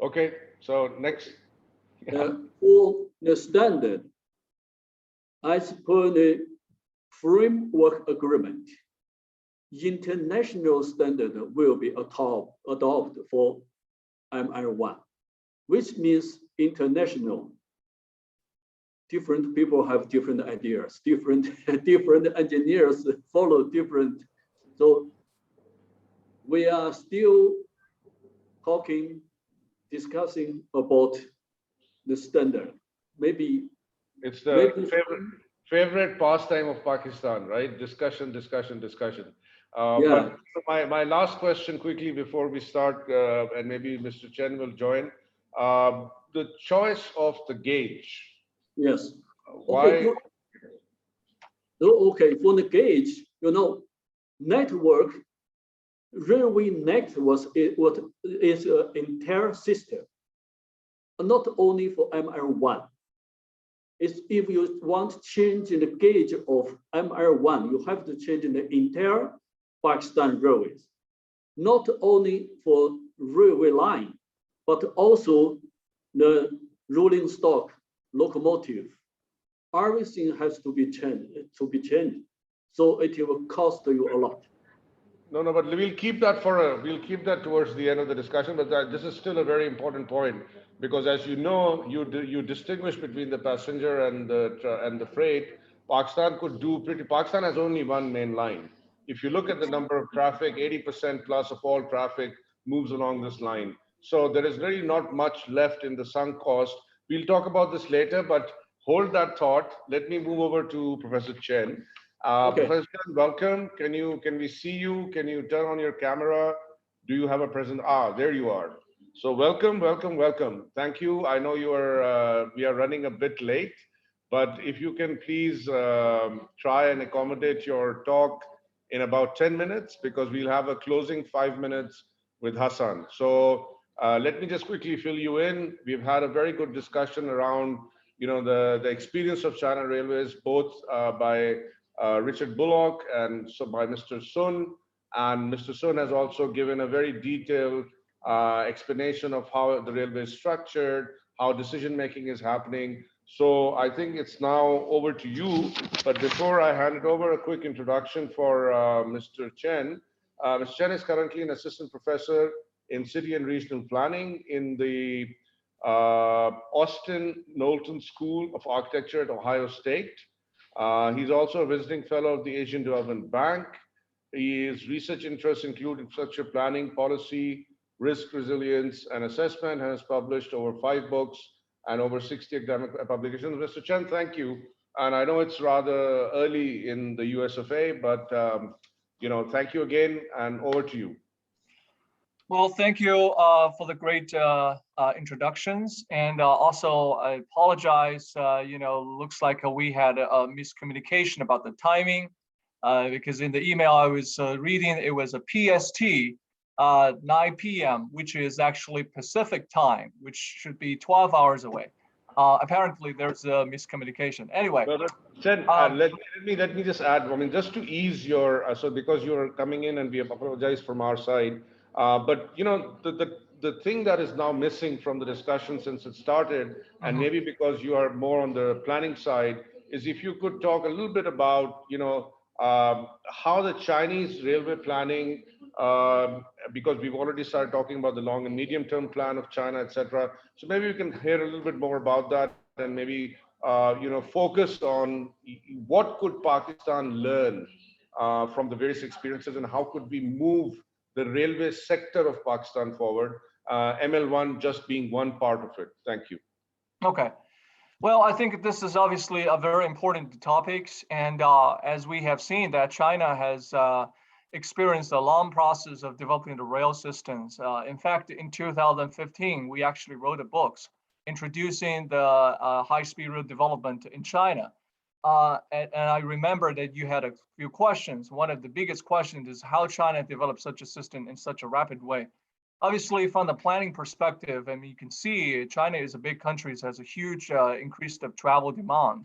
Okay, so next. For the standard, as per the framework agreement, international standard will be adopted for ML-1, which means international. Different people have different ideas, different engineers follow different. So we are still discussing about the standard. Maybe it's the favorite pastime of Pakistan, right? Discussion. Yeah. But my last question quickly before we start, and maybe Mr. Chen will join, the choice of the gauge. Yes. Why? Okay, for the gauge, network, railway network is an entire system, not only for ML-1. If you want to change the gauge of ML-1, you have to change the entire Pakistan railways, not only for railway line, but also the rolling stock, locomotive. Everything has to be changed. So it will cost you a lot. No, but we'll keep that towards the end of the discussion. But this is still a very important point, because as you know, you distinguish between the passenger and the freight. Pakistan has only one main line. If you look at the number of traffic, 80% plus of all traffic moves along this line. So there is really not much left in the sunk cost. We'll talk about this later, but hold that thought. Let me move over to Professor Chen. Okay. Professor Chen, welcome. Can we see you? Can you turn on your camera? Do you have a present? There you are. So welcome. Thank you. I know we are running a bit late, but if you can please try and accommodate your talk in about 10 minutes, because we'll have a closing 5 minutes with Hassan. So let me just quickly fill you in. We've had a very good discussion around the experience of China Railways, both by Richard Bullock and so by Mr. Sun. And Mr. Sun has also given a very detailed explanation of how the railway is structured, how decision-making is happening. So I think it's now over to you. But before I hand it over, a quick introduction for Mr. Chen. Mr. Chen is currently an assistant professor in city and regional planning in the Austin Knowlton School of Architecture at Ohio State. He's also a visiting fellow of the Asian Development Bank. His research interests include infrastructure planning, policy, risk resilience, and assessment, and has published over 5 books and over 60 academic publications. Mr. Chen, thank you. And I know it's rather early in the US of A, but thank you again, and over to you. Well, thank you for the great introductions, and also I apologize. Looks like we had a miscommunication about the timing, because in the email I was reading, it was a PST 9 p.m., which is actually Pacific time, which should be 12 hours away. Apparently, there's a miscommunication. Anyway, Chen, let me just add. I mean, just to ease your so because you're coming in, and we apologize from our side. But the thing that is now missing from the discussion since it started, and maybe because you are more on the planning side, is if you could talk a little bit about how the Chinese railway planning, because we've already started talking about the long and medium term plan of China, etc. So maybe we can hear a little bit more about that, and maybe focus on what could Pakistan learn from the various experiences, and how could we move the railway sector of Pakistan forward, ML-1 just being one part of it. Thank you. Okay. Well, I think this is obviously a very important topic. And as we have seen that China has experienced a long process of developing the rail systems. In fact, in 2015, we actually wrote a book introducing the high-speed rail development in China. And I remember that you had a few questions. One of the biggest questions is how China developed such a system in such a rapid way. Obviously, from the planning perspective, I mean, you can see China is a big country, it has a huge increase of travel demand.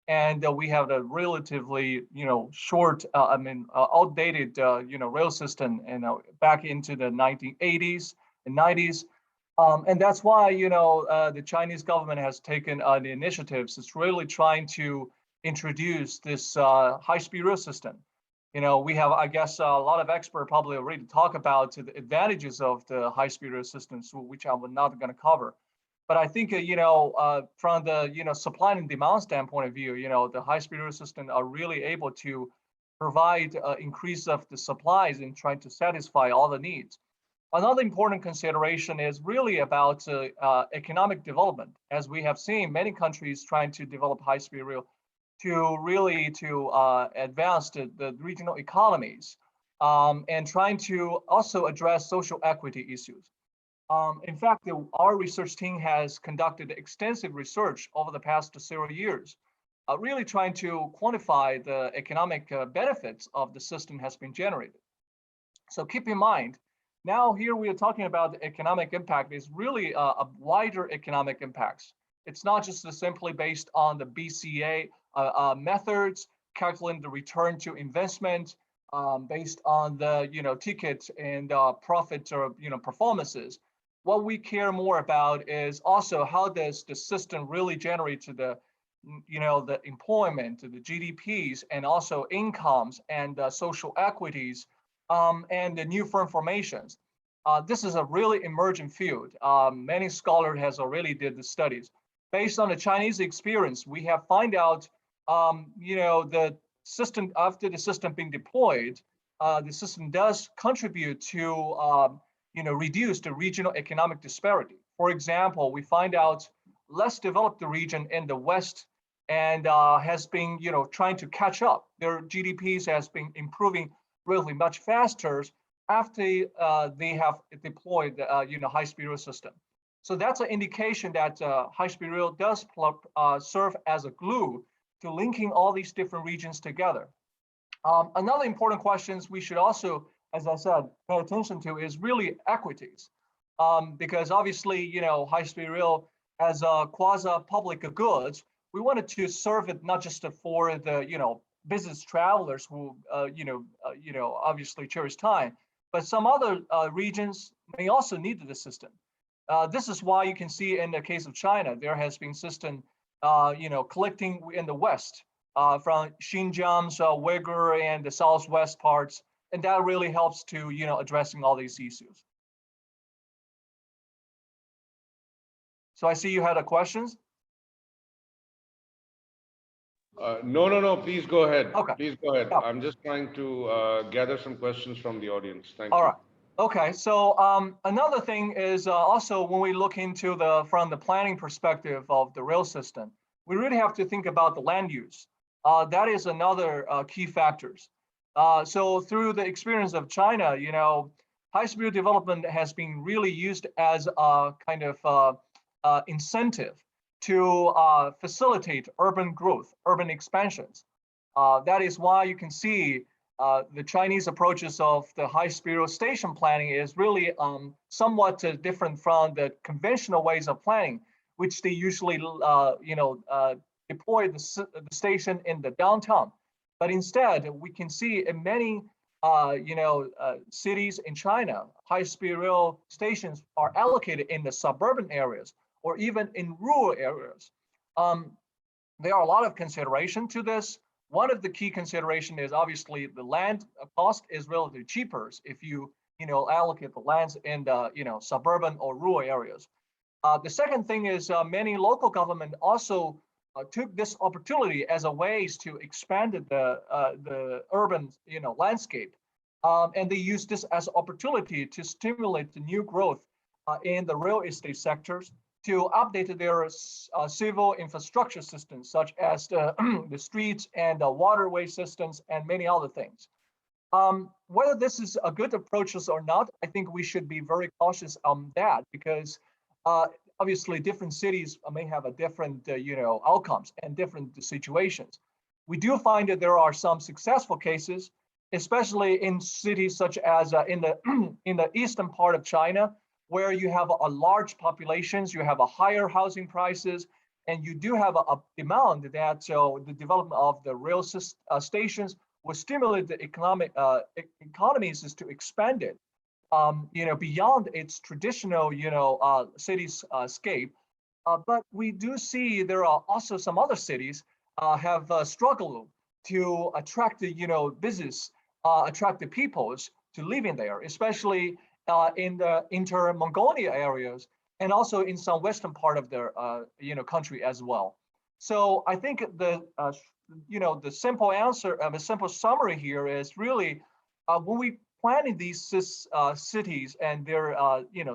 And we have a relatively, short, outdated, rail system, back into the 1980s and 90s. And that's why, the Chinese government has taken the initiatives. It's really trying to introduce this high-speed rail system. We have, I guess, a lot of experts probably already talk about the advantages of the high-speed rail systems, which I'm not going to cover. But I think, from the, supply and demand standpoint of view, the high-speed rail system are really able to provide increase of the supplies and trying to satisfy all the needs. Another important consideration is really about economic development. As we have seen, many countries trying to develop high-speed rail to really advance the regional economies, and trying to also address social equity issues. In fact, our research team has conducted extensive research over the past several years, really trying to quantify the economic benefits of the system has been generated. So keep in mind, now here we are talking about the economic impact is really a wider economic impacts. It's not just simply based on the BCA methods, calculating the return to investment based on the ticket and profit or performances. What we care more about is also how does the system really generate to the the employment, the GDPs, and also incomes and social equities, and the new firm formations. This is a really emerging field. Many scholars has already did the studies. Based on the Chinese experience, we have find out, the system after the system being deployed, the system does contribute to, reduce the regional economic disparity. For example, we find out less developed region in the West and has been, trying to catch up. Their GDPs has been improving really much faster after they have deployed, high-speed rail system. So that's an indication that high-speed rail does serve as a glue to linking all these different regions together. Another important question we should also, as I said, pay attention to is really equities, because obviously, high-speed rail as a quasi-public goods, we wanted to serve it not just for the business travelers who obviously cherish time, but some other regions may also need the system. This is why you can see in the case of China, there has been system, collecting in the West from Xinjiang's Uyghur and the Southwest parts, and that really helps to, addressing all these issues. So I see you had a questions. No. Please go ahead. Okay. Please go ahead. Yeah. I'm just trying to gather some questions from the audience. Thank you. All right. Okay. So another thing is also when we look into from the planning perspective of the rail system, we really have to think about the land use. That is another key factors. So through the experience of China, high-speed development has been really used as a kind of incentive to facilitate urban growth, urban expansions. That is why you can see the Chinese approaches of the high-speed rail station planning is really somewhat different from the conventional ways of planning, which they usually, deploy the station in the downtown. But instead, we can see in many, cities in China, high-speed rail stations are allocated in the suburban areas or even in rural areas. There are a lot of consideration to this. One of the key consideration is obviously the land cost is relatively cheaper if you, allocate the lands in the, suburban or rural areas. The second thing is many local government also took this opportunity as a ways to expand the urban, landscape, and they use this as opportunity to stimulate the new growth in the real estate sectors, to update their civil infrastructure systems, such as the, the streets and the waterway systems and many other things. Whether this is a good approach or not, I think we should be very cautious on that, because obviously different cities may have a different, outcomes and different situations. We do find that there are some successful cases, especially in cities such as in the in the eastern part of China, where you have a large populations, you have a higher housing prices, and you do have a demand that the development of the rail stations will stimulate the economies to expand it, beyond its traditional, cities scape. But we do see there are also some other cities have struggled to attract the, business, attract the peoples to live in there, especially in the inter-Mongolia areas, and also in some western part of the, country as well. So I think the simple answer, the simple summary here is really when we planning these cities and their,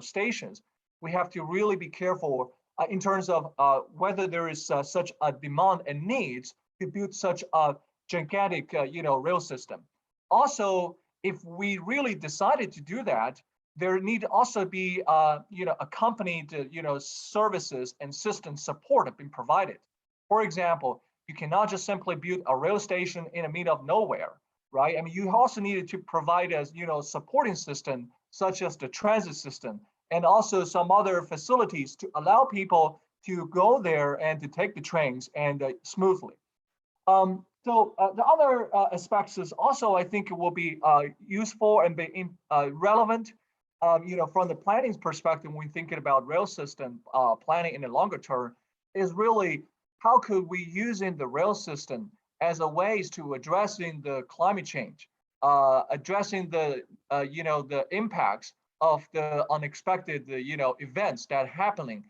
stations, we have to really be careful in terms of whether there is such a demand and needs to build such a gigantic, rail system. Also, if we really decided to do that, there need to also be, accompanied, services and system support have been provided. For example, you cannot just simply build a rail station in the middle of nowhere, right? I mean, you also needed to provide a, supporting system such as the transit system, and also some other facilities to allow people to go there and to take the trains and smoothly. So the other aspects is also, I think, it will be useful and be relevant, from the planning perspective when thinking about rail system planning in the longer term, is really how could we using the rail system as a ways to addressing the climate change, addressing the, the impacts of the unexpected, events that are happening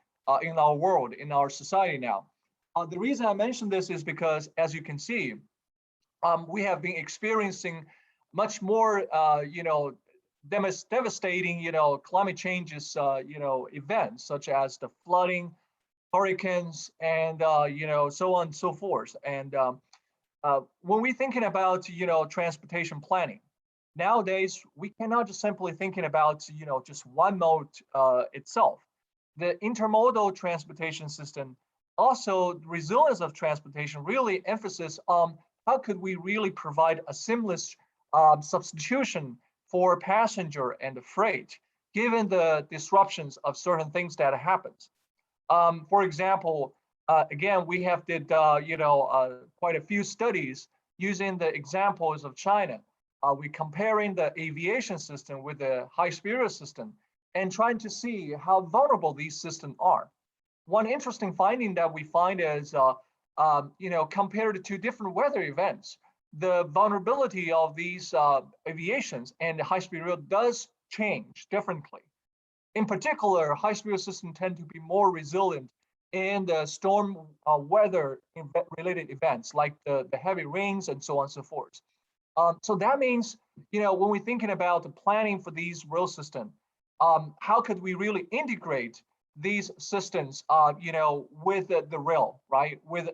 in our world, in our society now. The reason I mention this is because, as you can see, we have been experiencing much more, devastating, climate changes, events such as the flooding, hurricanes, and so on and so forth. And when we're thinking about, transportation planning, nowadays, we cannot just simply thinking about, just one mode itself. The intermodal transportation system, also resilience of transportation, really emphasis on how could we really provide a seamless substitution for passenger and freight, given the disruptions of certain things that happens. For example, again, we have did, quite a few studies using the examples of China. We're comparing the aviation system with the high-speed rail system and trying to see how vulnerable these systems are. One interesting finding that we find is, compared to different weather events, the vulnerability of these aviations and the high-speed rail does change differently. In particular, high-speed rail systems tend to be more resilient in the storm weather related events like the heavy rains and so on and so forth. So that means, when we're thinking about the planning for these rail systems, how could we really integrate these systems, with the rail, right? With,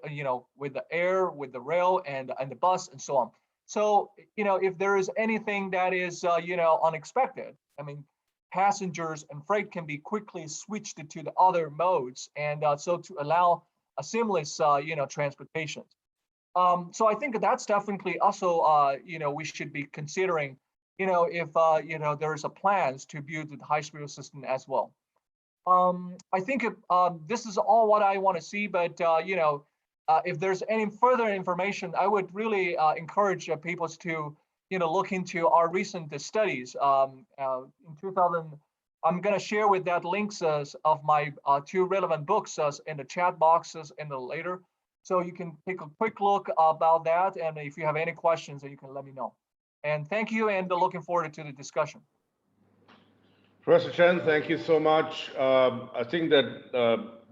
with the air, with the rail and the bus and so on. So, if there is anything that is, unexpected, I mean, passengers and freight can be quickly switched to the other modes, and so to allow a seamless, transportation. So I think that's definitely also, we should be considering, if, there's a plans to build the high-speed rail system as well. I think this is all what I want to see, but, if there's any further information, I would really encourage people to, look into our recent studies. In 2000, I'm going to share with that links of my two relevant books in the chat boxes in the later. So you can take a quick look about that. And if you have any questions, you can let me know. And thank you, and looking forward to the discussion. Professor Chen, thank you so much. I think that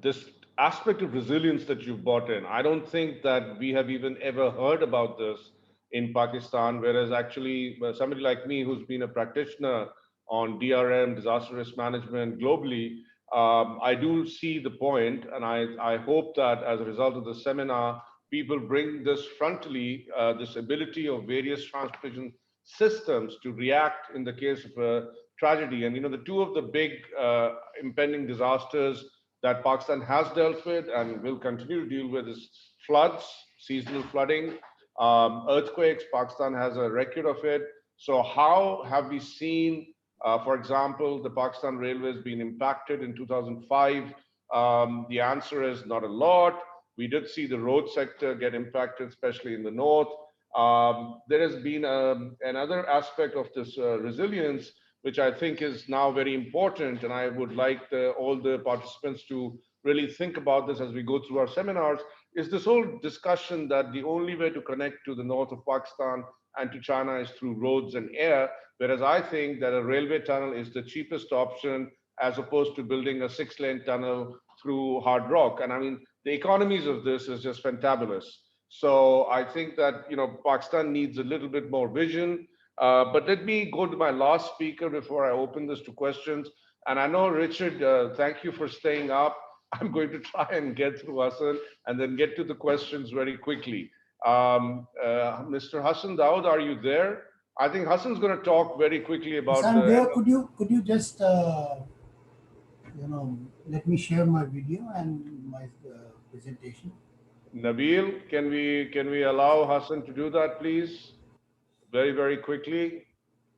this aspect of resilience that you've brought in, I don't think that we have even ever heard about this in Pakistan, whereas actually somebody like me who's been a practitioner on DRM, disaster risk management globally, I do see the point, and I hope that as a result of the seminar, people bring this frontally, this ability of various transportation systems to react in the case of a tragedy. And the two of the big impending disasters that Pakistan has dealt with and will continue to deal with is floods, seasonal flooding, Earthquakes, Pakistan has a record of it. So how have we seen, for example, the Pakistan Railways being impacted in 2005? The answer is not a lot. We did see the road sector get impacted, especially in the north. There has been another aspect of this resilience, which I think is now very important. And I would like all the participants to really think about this as we go through our seminars, is this whole discussion that the only way to connect to the north of Pakistan and to China is through roads and air, whereas I think that a railway tunnel is the cheapest option as opposed to building a 6-lane tunnel through hard rock. And I mean, the economies of this is just fantabulous. So I think that, you know, Pakistan needs a little bit more vision. But let me go to my last speaker before I open this to questions. And I know, Richard, thank you for staying up. I'm going to try and get through Hassan and then get to the questions very quickly. Mr. Hassan Daud, are you there? I think Hassan's going to talk very quickly about. Yes, I'm there. Could you just let me share my video and my presentation? Nabil, can we allow Hassan to do that, please? Very, very quickly.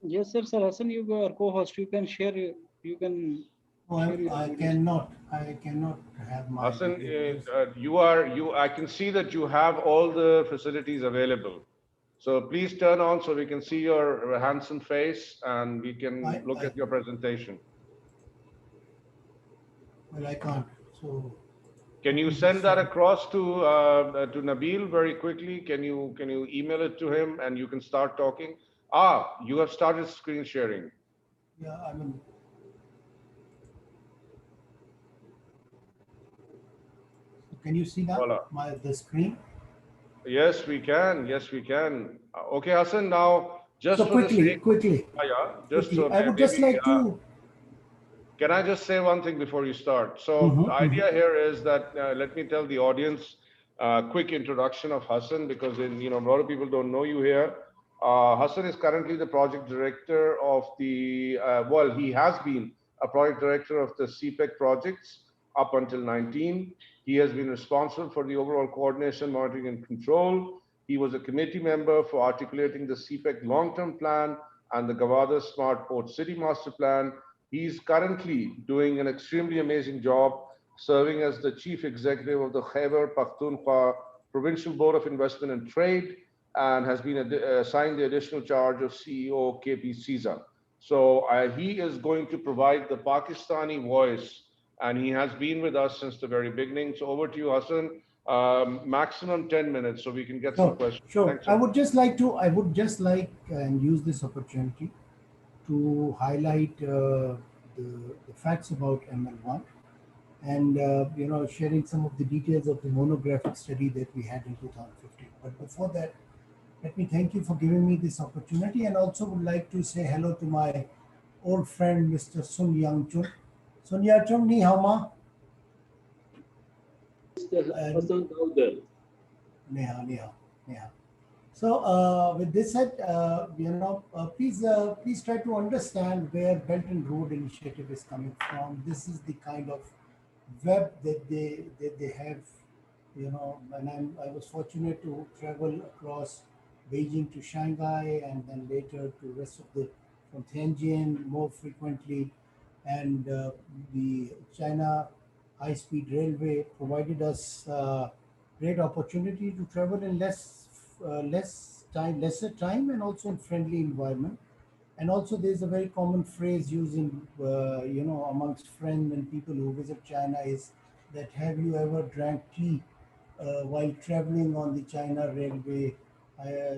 Yes, sir. Sir Hassan, you are co-host. You can share. You can. Oh, I cannot. I cannot have my. Hassan, I can see that you have all the facilities available. So please turn on so we can see your handsome face and we can look at your presentation. Well, I can't. So. Can you send that across to Nabil very quickly? Can you email it to him and you can start talking? Ah, you have started screen sharing. Yeah, I mean. Can you see that? Voila. The screen? Yes, we can. Yes, we can. Okay, Hassan. Now, just so quickly. Just quickly. I would just like to. Can I just say one thing before you start? So the idea here is that let me tell the audience a quick introduction of Hassan, because a lot of people don't know you here. Hassan is currently the project director of the he has been a project director of the CPEC projects up until 19. He has been responsible for the overall coordination, monitoring, and control. He was a committee member for articulating the CPEC long-term plan and the Gawada Smart Port City Master Plan. He's currently doing an extremely amazing job serving as the chief executive of the Khyber Pakhtunkhwa Provincial Board of Investment and Trade, and has been assigned the additional charge of CEO KP CISA. So he is going to provide the Pakistani voice, and he has been with us since the very beginning. So over to you, Hassan. Maximum 10 minutes so we can get some questions. Sure. Thanks. I would just like and use this opportunity to highlight the facts about ML-1 and sharing some of the details of the monographic study that we had in 2015. But before that, let me thank you for giving me this opportunity, and also would like to say hello to my old friend, Mr. Sun Yang Chun. Sun Yang Chun, ni hao ma? So with this said, please try to understand where Belt and Road Initiative is coming from. This is the kind of web that they have, and I was fortunate to travel across Beijing to Shanghai, and then later to rest of from Tianjin more frequently, and the China high-speed railway provided us great opportunity to travel in lesser time, and also in friendly environment. And also there's a very common phrase using, amongst friends and people who visit China is that, have you ever drank tea while traveling on the China railway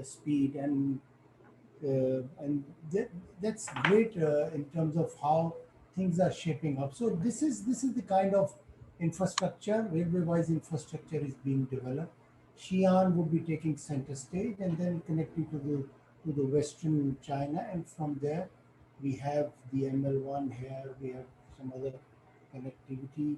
speed? And that's great in terms of how things are shaping up. So this is the kind of infrastructure, railway-wise infrastructure is being developed. Xi'an would be taking center stage and then connecting to the Western China, and from there we have the ML-1 here. We have some other connectivity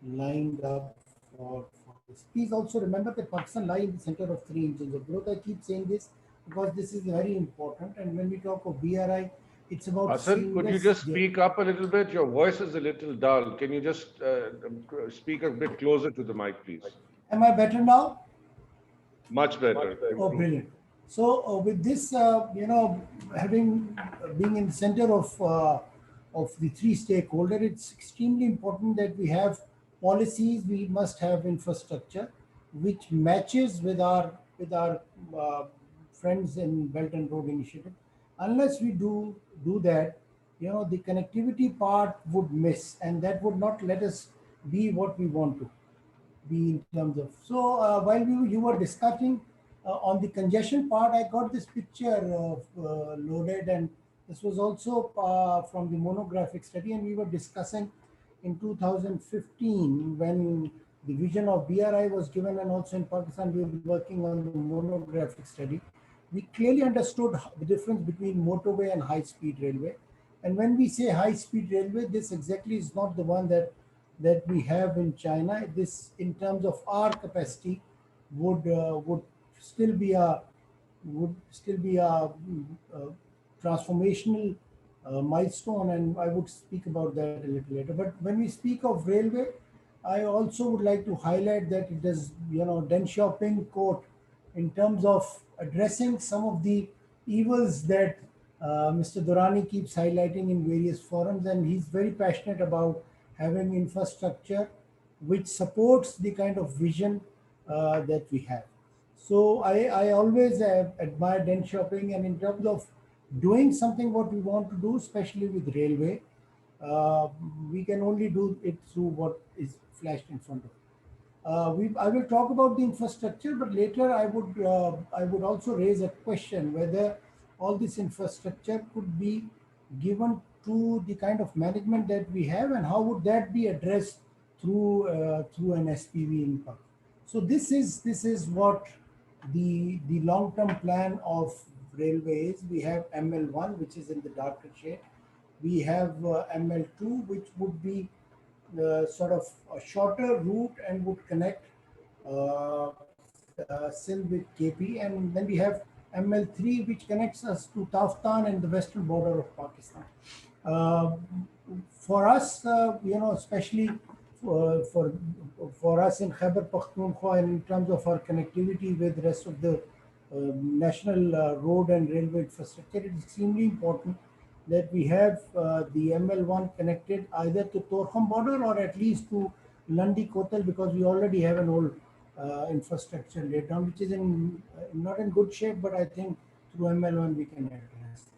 lined up for this. Please also remember that Pakistan lies in the center of 3 engines of growth. I keep saying this because this is very important. And when we talk of BRI, it's about. Hassan, could you just speak up a little bit? Your voice is a little dull. Can you just speak a bit closer to the mic, please? Am I better now? Much better. Oh, brilliant. So with this, having being in the center of the three stakeholder, it's extremely important that we have policies. We must have infrastructure which matches with our uh, friends in Belt and Road Initiative. Unless we do that, the connectivity part would miss, and that would not let us be what we want to be in terms of. So while you were discussing on the congestion part, I got this picture loaded, and this was also from the monographic study, and we were discussing in 2015 when the vision of BRI was given, and also in Pakistan we were working on the monographic study. We clearly understood the difference between motorway and high-speed railway. And when we say high-speed railway, this exactly is not the one that we have in China. This, in terms of our capacity, would still be a transformational milestone, and I would speak about that a little later. But when we speak of railway, I also would like to highlight that it does, Deng Xiaoping quote in terms of addressing some of the evils that Mr. Durrani keeps highlighting in various forums, and he's very passionate about having infrastructure which supports the kind of vision that we have. So I always admire Deng Xiaoping, and in terms of doing something what we want to do, especially with railway, uh, we can only do it through what is flashed in front of us. I will talk about the infrastructure, but later I would also raise a question whether all this infrastructure could be given to the kind of management that we have, and how would that be addressed through an SPV impact. So this is what the long-term plan of railway is. We have ML-1, which is in the darker shade. We have ML-2, which would be sort of a shorter route and would connect Sindh with KP. And then we have ML3, which connects us to Taftan and the western border of Pakistan. Uh, for us, especially for us in Khyber Pakhtunkhwa, in terms of our connectivity with the rest of the national road and railway infrastructure, it is extremely important that we have the ML-1 connected either to Torkham border or at least to Landi Kotal, because we already have an old infrastructure laid down, which is not in good shape, but I think through ML-1 we can address.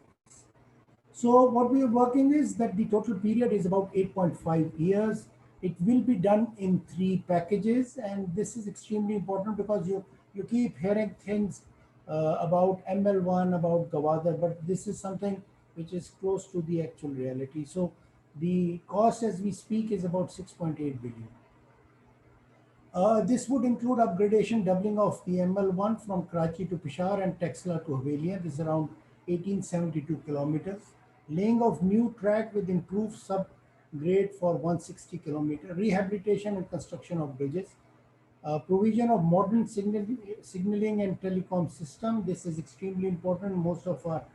So what we are working is that the total period is about 8.5 years. It will be done in 3 packages, and this is extremely important because you keep hearing things about ML-1, about Gwadar, but this is something which is close to the actual reality. So the cost as we speak is about 6.8 billion. This would include upgradation, doubling of the ML-1 from Karachi to Peshawar and Texla to Haveli. This is around 1872 kilometers. Laying of new track with improved subgrade for 160 kilometer. Rehabilitation and construction of bridges. Provision of modern signaling and telecom system. This is extremely important. Most of our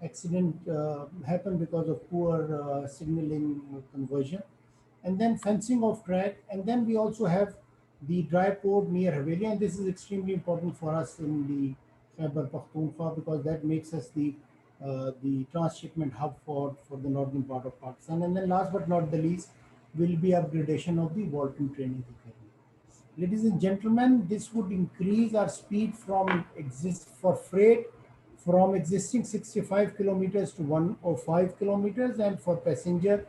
accident happen because of poor signaling conversion. And then fencing of track. And then we also have the dry port near Haveli, and this is extremely important for us in the Khyber Pakhtunkhwa because that makes us the transshipment hub for the northern part of Pakistan. And then last but not the least will be upgradation of the Walton training academy. Ladies and gentlemen, this would increase our speed for freight from existing 65 kilometers to 105 kilometers, and for passenger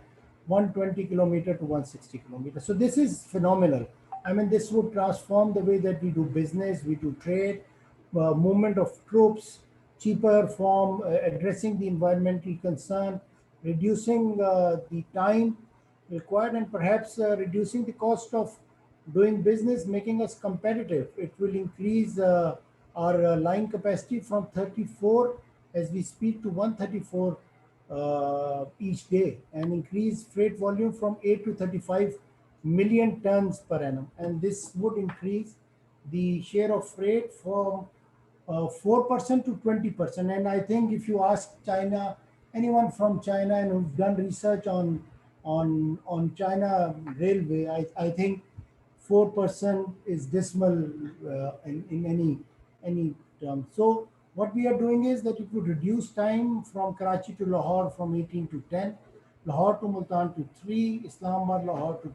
120 kilometer to 160 kilometers. So this is phenomenal. I mean, this would transform the way that we do business, we do trade, movement of troops, cheaper form, addressing the environmental concern, reducing the time required, and perhaps reducing the cost of doing business, making us competitive. It will increase our line capacity from 34 as we speak to 134 each day, and increase freight volume from 8 to 35 million tons per annum. And this would increase the share of freight from 4% to 20%. And I think if you ask China, anyone from China and who's done research on China railway, I think 4% is dismal in any term. So what we are doing is that it would reduce time from Karachi to Lahore from 18 to 10, Lahore to Multan to 3, Islamabad, Lahore to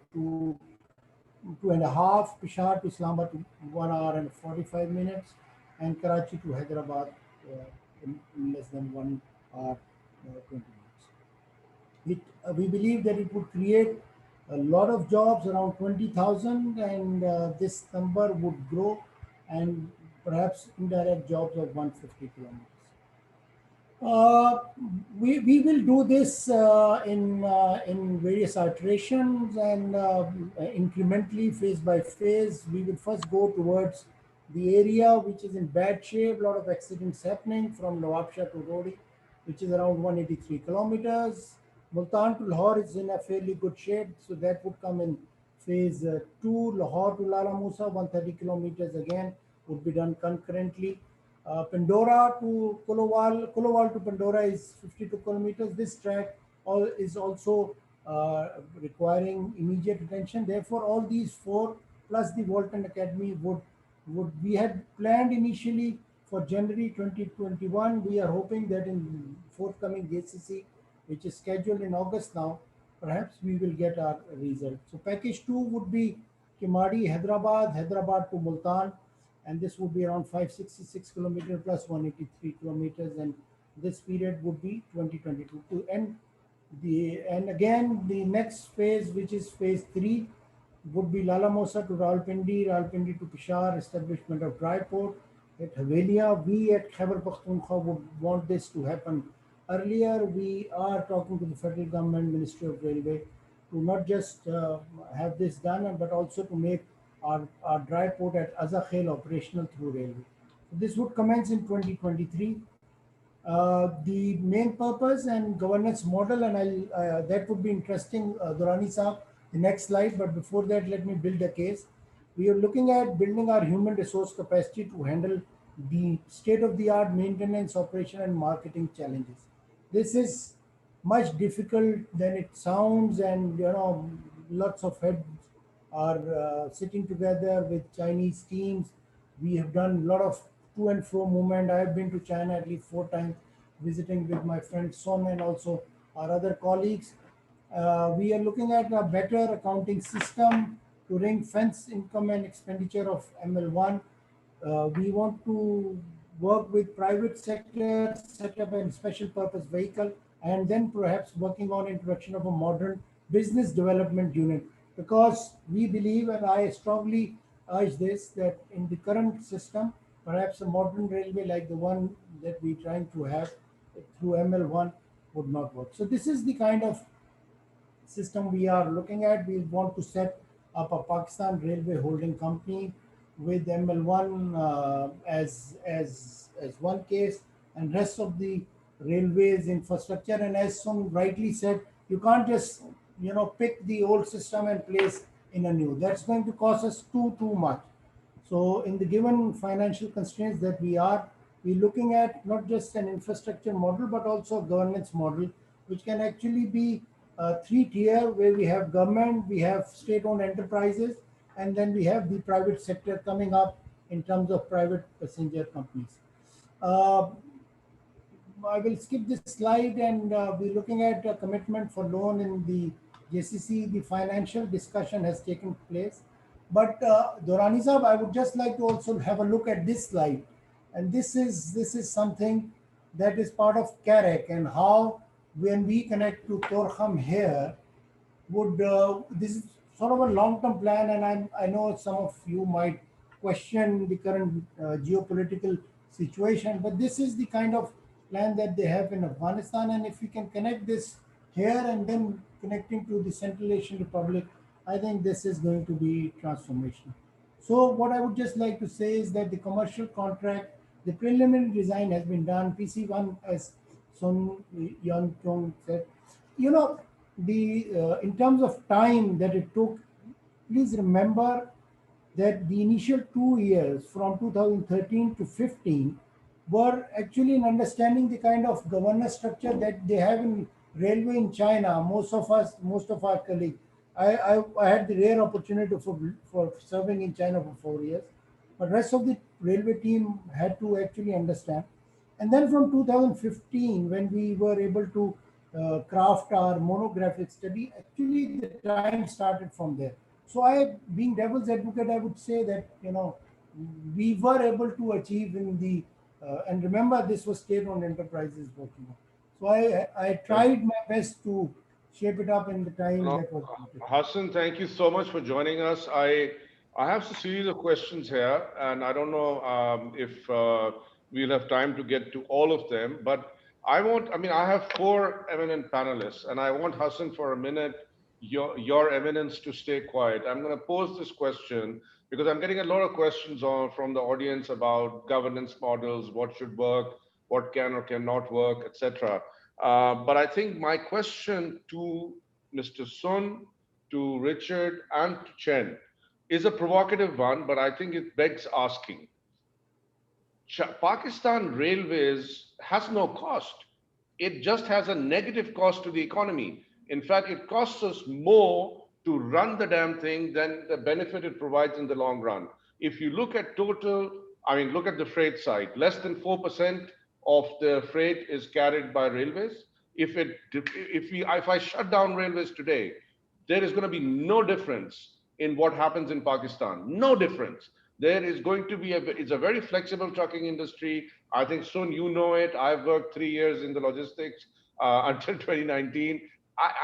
2.5, Peshawar to Islamabad to 1 hour and 45 minutes, and Karachi to Hyderabad in less than 1 hour 20 minutes. We believe that it would create a lot of jobs, around 20,000, and this number would grow, and perhaps indirect jobs of 150 kilometers. We will do this in various iterations and incrementally, phase by phase. We will first go towards the area which is in bad shape, a lot of accidents happening from Nawabshah to Rodi, which is around 183 kilometers. Multan to Lahore is in a fairly good shape, so that would come in phase 2. Lahore to Lala Musa, 130 kilometers again, would be done concurrently. Pandora to Kulowal to Pandora is 52 kilometers. This track is also requiring immediate attention. Therefore, all these four plus the Walton Academy would we had planned initially for January 2021. We are hoping that in forthcoming JCC, which is scheduled in August now, perhaps we will get our result. So package 2 would be Kimadi, Hyderabad to Multan, and this would be around 566 kilometers plus 183 kilometers, and this period would be 2022 to end. And again, the next phase, which is phase 3, would be Lala Mosa to Rawalpindi to Peshawar, establishment of dry port at Havelia. We at Khyber Pakhtunkhwa would want this to happen earlier. We are talking to the federal government, Ministry of Railway, to not just have this done, but also to make our dry port at Azakhel operational through railway. So this would commence in 2023. The main purpose and governance model, and that would be interesting, Durrani Saab, the next slide. But before that, let me build a case. We are looking at building our human resource capacity to handle the state-of-the-art maintenance, operation, and marketing challenges. This is much difficult than it sounds, and lots of heads are sitting together with Chinese teams. We have done a lot of to and fro movement. I have been to China at least 4 times, visiting with my friend Son and also our other colleagues. We are looking at a better accounting system to ring fence income and expenditure of ML-1. We want to work with private sector, set up a special purpose vehicle, and then perhaps working on introduction of a modern business development unit, because we believe, and I strongly urge this, that in the current system, perhaps a modern railway like the one that we're trying to have through ML-1 would not work. So this is the kind of system we are looking at. We want to set up a Pakistan Railway Holding Company with ML-1 as one case, and rest of the railways infrastructure. And as Sun rightly said, you can't just pick the old system and place in a new. That's going to cost us too much. So in the given financial constraints that we're looking at not just an infrastructure model, but also a governance model, which can actually be a 3-tier, where we have government, we have state-owned enterprises, and then we have the private sector coming up in terms of private passenger companies. I will skip this slide, and we're looking at a commitment for loan in the JCC. The financial discussion has taken place. But Durrani Saab, I would just like to also have a look at this slide. And this is something that is part of CAREC, and how when we connect to Torkham here, would this is sort of a long-term plan, and I know some of you might question the current geopolitical situation, but this is the kind of plan that they have in Afghanistan. And if we can connect this here and then connecting to the Central Asian Republic, I think this is going to be transformational. So what I would just like to say is that the commercial contract, the preliminary design has been done. PC1, as Sun Yeon Chung said, in terms of time that it took, please remember that the initial 2 years from 2013 to 15 were actually in understanding the kind of governance structure that they have in railway in China. Most of our colleagues, I had the rare opportunity for serving in China for 4 years. but rest of the railway team had to actually understand. And then from 2015, when we were able to craft our monographic study, actually the time started from there. So I, being devil's advocate, I would say that, we were able to achieve in the, and remember this was state-owned enterprises working on. So I tried my best to shape it up in the time No, that was limited. Hassan, thank you so much for joining us. I have a series of questions here, and I don't know if we'll have time to get to all of them, but I mean, I have four eminent panelists, and I want Hassan for a minute, your eminence to stay quiet. I'm going to pose this question because I'm getting a lot of questions from the audience about governance models, what should work, what can or cannot work, etc. But I think my question to Mr. Sun, to Richard, and to Chen is a provocative one, but I think it begs asking. Pakistan Railways has no cost. It just has a negative cost to the economy. In fact, it costs us more to run the damn thing than the benefit it provides in the long run. If you look at total, I mean, look at the freight side, less than 4% of the freight is carried by railways. If I shut down railways today, there is going to be no difference in what happens in Pakistan. No difference. There is going to be it's a very flexible trucking industry. I think soon you know it. I've worked 3 years in the logistics until 2019.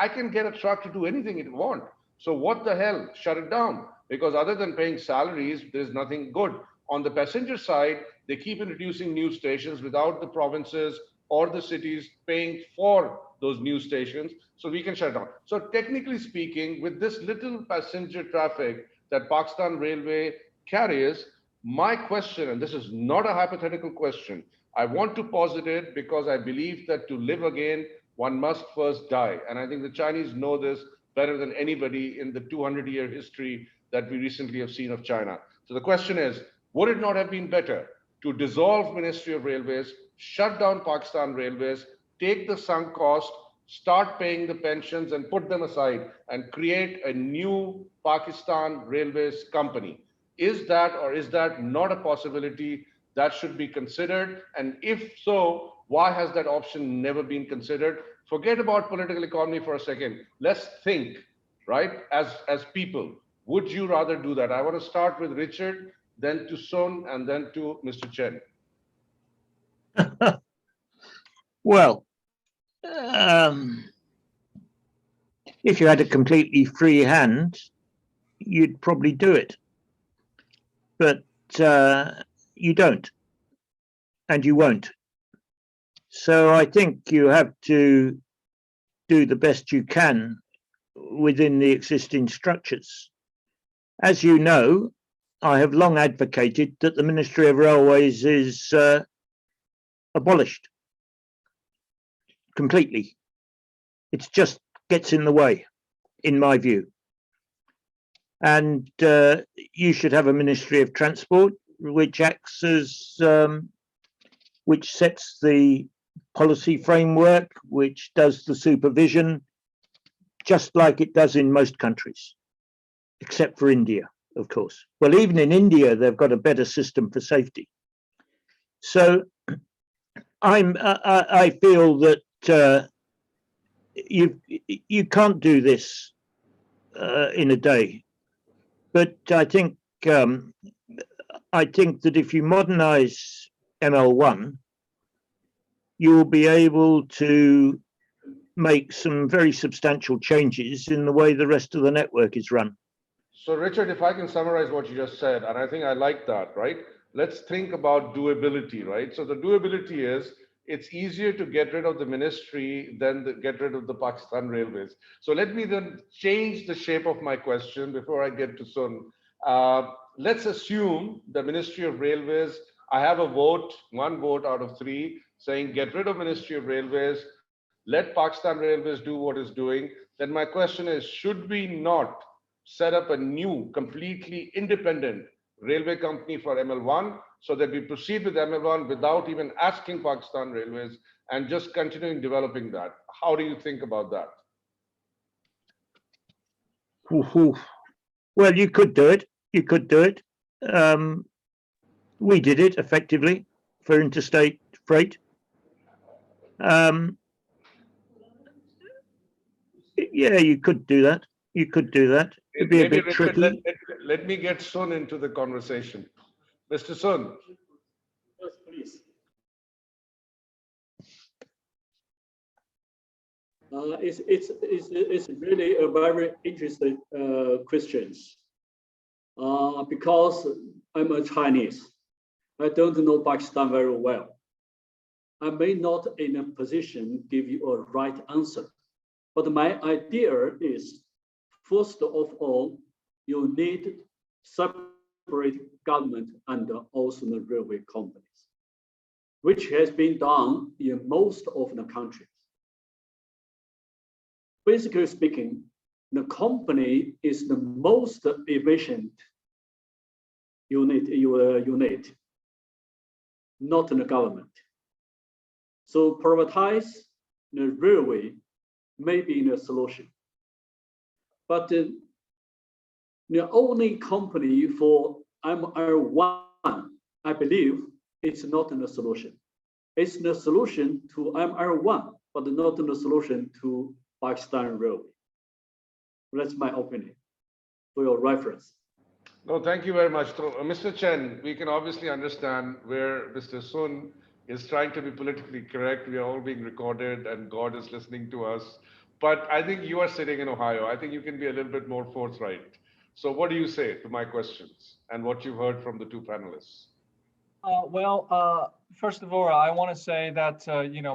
I can get a truck to do anything it want. So what the hell? Shut it down. Because other than paying salaries, there's nothing good. On the passenger side, they keep introducing new stations without the provinces or the cities paying for those new stations, so we can shut down. So technically speaking, with this little passenger traffic that Pakistan Railway carries, my question, and this is not a hypothetical question, I want to posit it because I believe that to live again, one must first die. And I think the Chinese know this better than anybody in the 200-year history that we recently have seen of China. So the question is, would it not have been better to dissolve Ministry of Railways, shut down Pakistan Railways, take the sunk cost, start paying the pensions and put them aside and create a new Pakistan Railways company? Is that or is that not a possibility that should be considered? And if so, why has that option never been considered? Forget about political economy for a second. Let's think, right? As people, would you rather do that? I want to start with Richard, then to Son, and then to Mr. Chen. Well, if you had a completely free hand, you'd probably do it. But you don't, and you won't. So I think you have to do the best you can within the existing structures. As you know, I have long advocated that the Ministry of Railways is abolished completely. It just gets in the way, in my view. And you should have a Ministry of Transport which acts as, which sets the policy framework, which does the supervision, just like it does in most countries, except for India, of course. Well, even in India, they've got a better system for safety. So I feel that you can't do this in a day. But I think that if you modernize ML-1, you will be able to make some very substantial changes in the way the rest of the network is run. So Richard, if I can summarize what you just said, and I think I like that, right? Let's think about doability, right? So the doability is, it's easier to get rid of the ministry than get rid of the Pakistan Railways. So let me then change the shape of my question before I get to Sun. Let's assume the Ministry of Railways, I have a vote, 1 vote out of 3, saying get rid of Ministry of Railways, let Pakistan Railways do what it's doing. Then my question is, should we not set up a new, completely independent railway company for ML-1 so that we proceed with ML-1 without even asking Pakistan Railways and just continuing developing that? How do you think about that? Well, you could do it. You could do it. We did it effectively for interstate freight. Yeah, you could do that. You could do that. It'd be a Maybe bit Richard, tricky. let me get Sun into the conversation. Mr. Sun. Yes, please. It's really a very interesting questions. Because I'm a Chinese, I don't know Pakistan very well. I may not in a position give you a right answer, but my idea is, first of all, you need separate government and also the railway companies, which has been done in most of the countries. Basically speaking, the company is the most efficient unit, not the government. So privatize the railway may be a solution. But the only company for ML-1, I believe, it's not a solution. It's the solution to ML-1, but not the solution to Pakistan Railway. That's my opinion for your reference. No, thank you very much. So, Mr. Chen, we can obviously understand where Mr. Sun is trying to be politically correct. We are all being recorded and God is listening to us. But I think you are sitting in Ohio. I think you can be a little bit more forthright. So what do you say to my questions and what you've heard from the two panelists? First of all, I want to say that,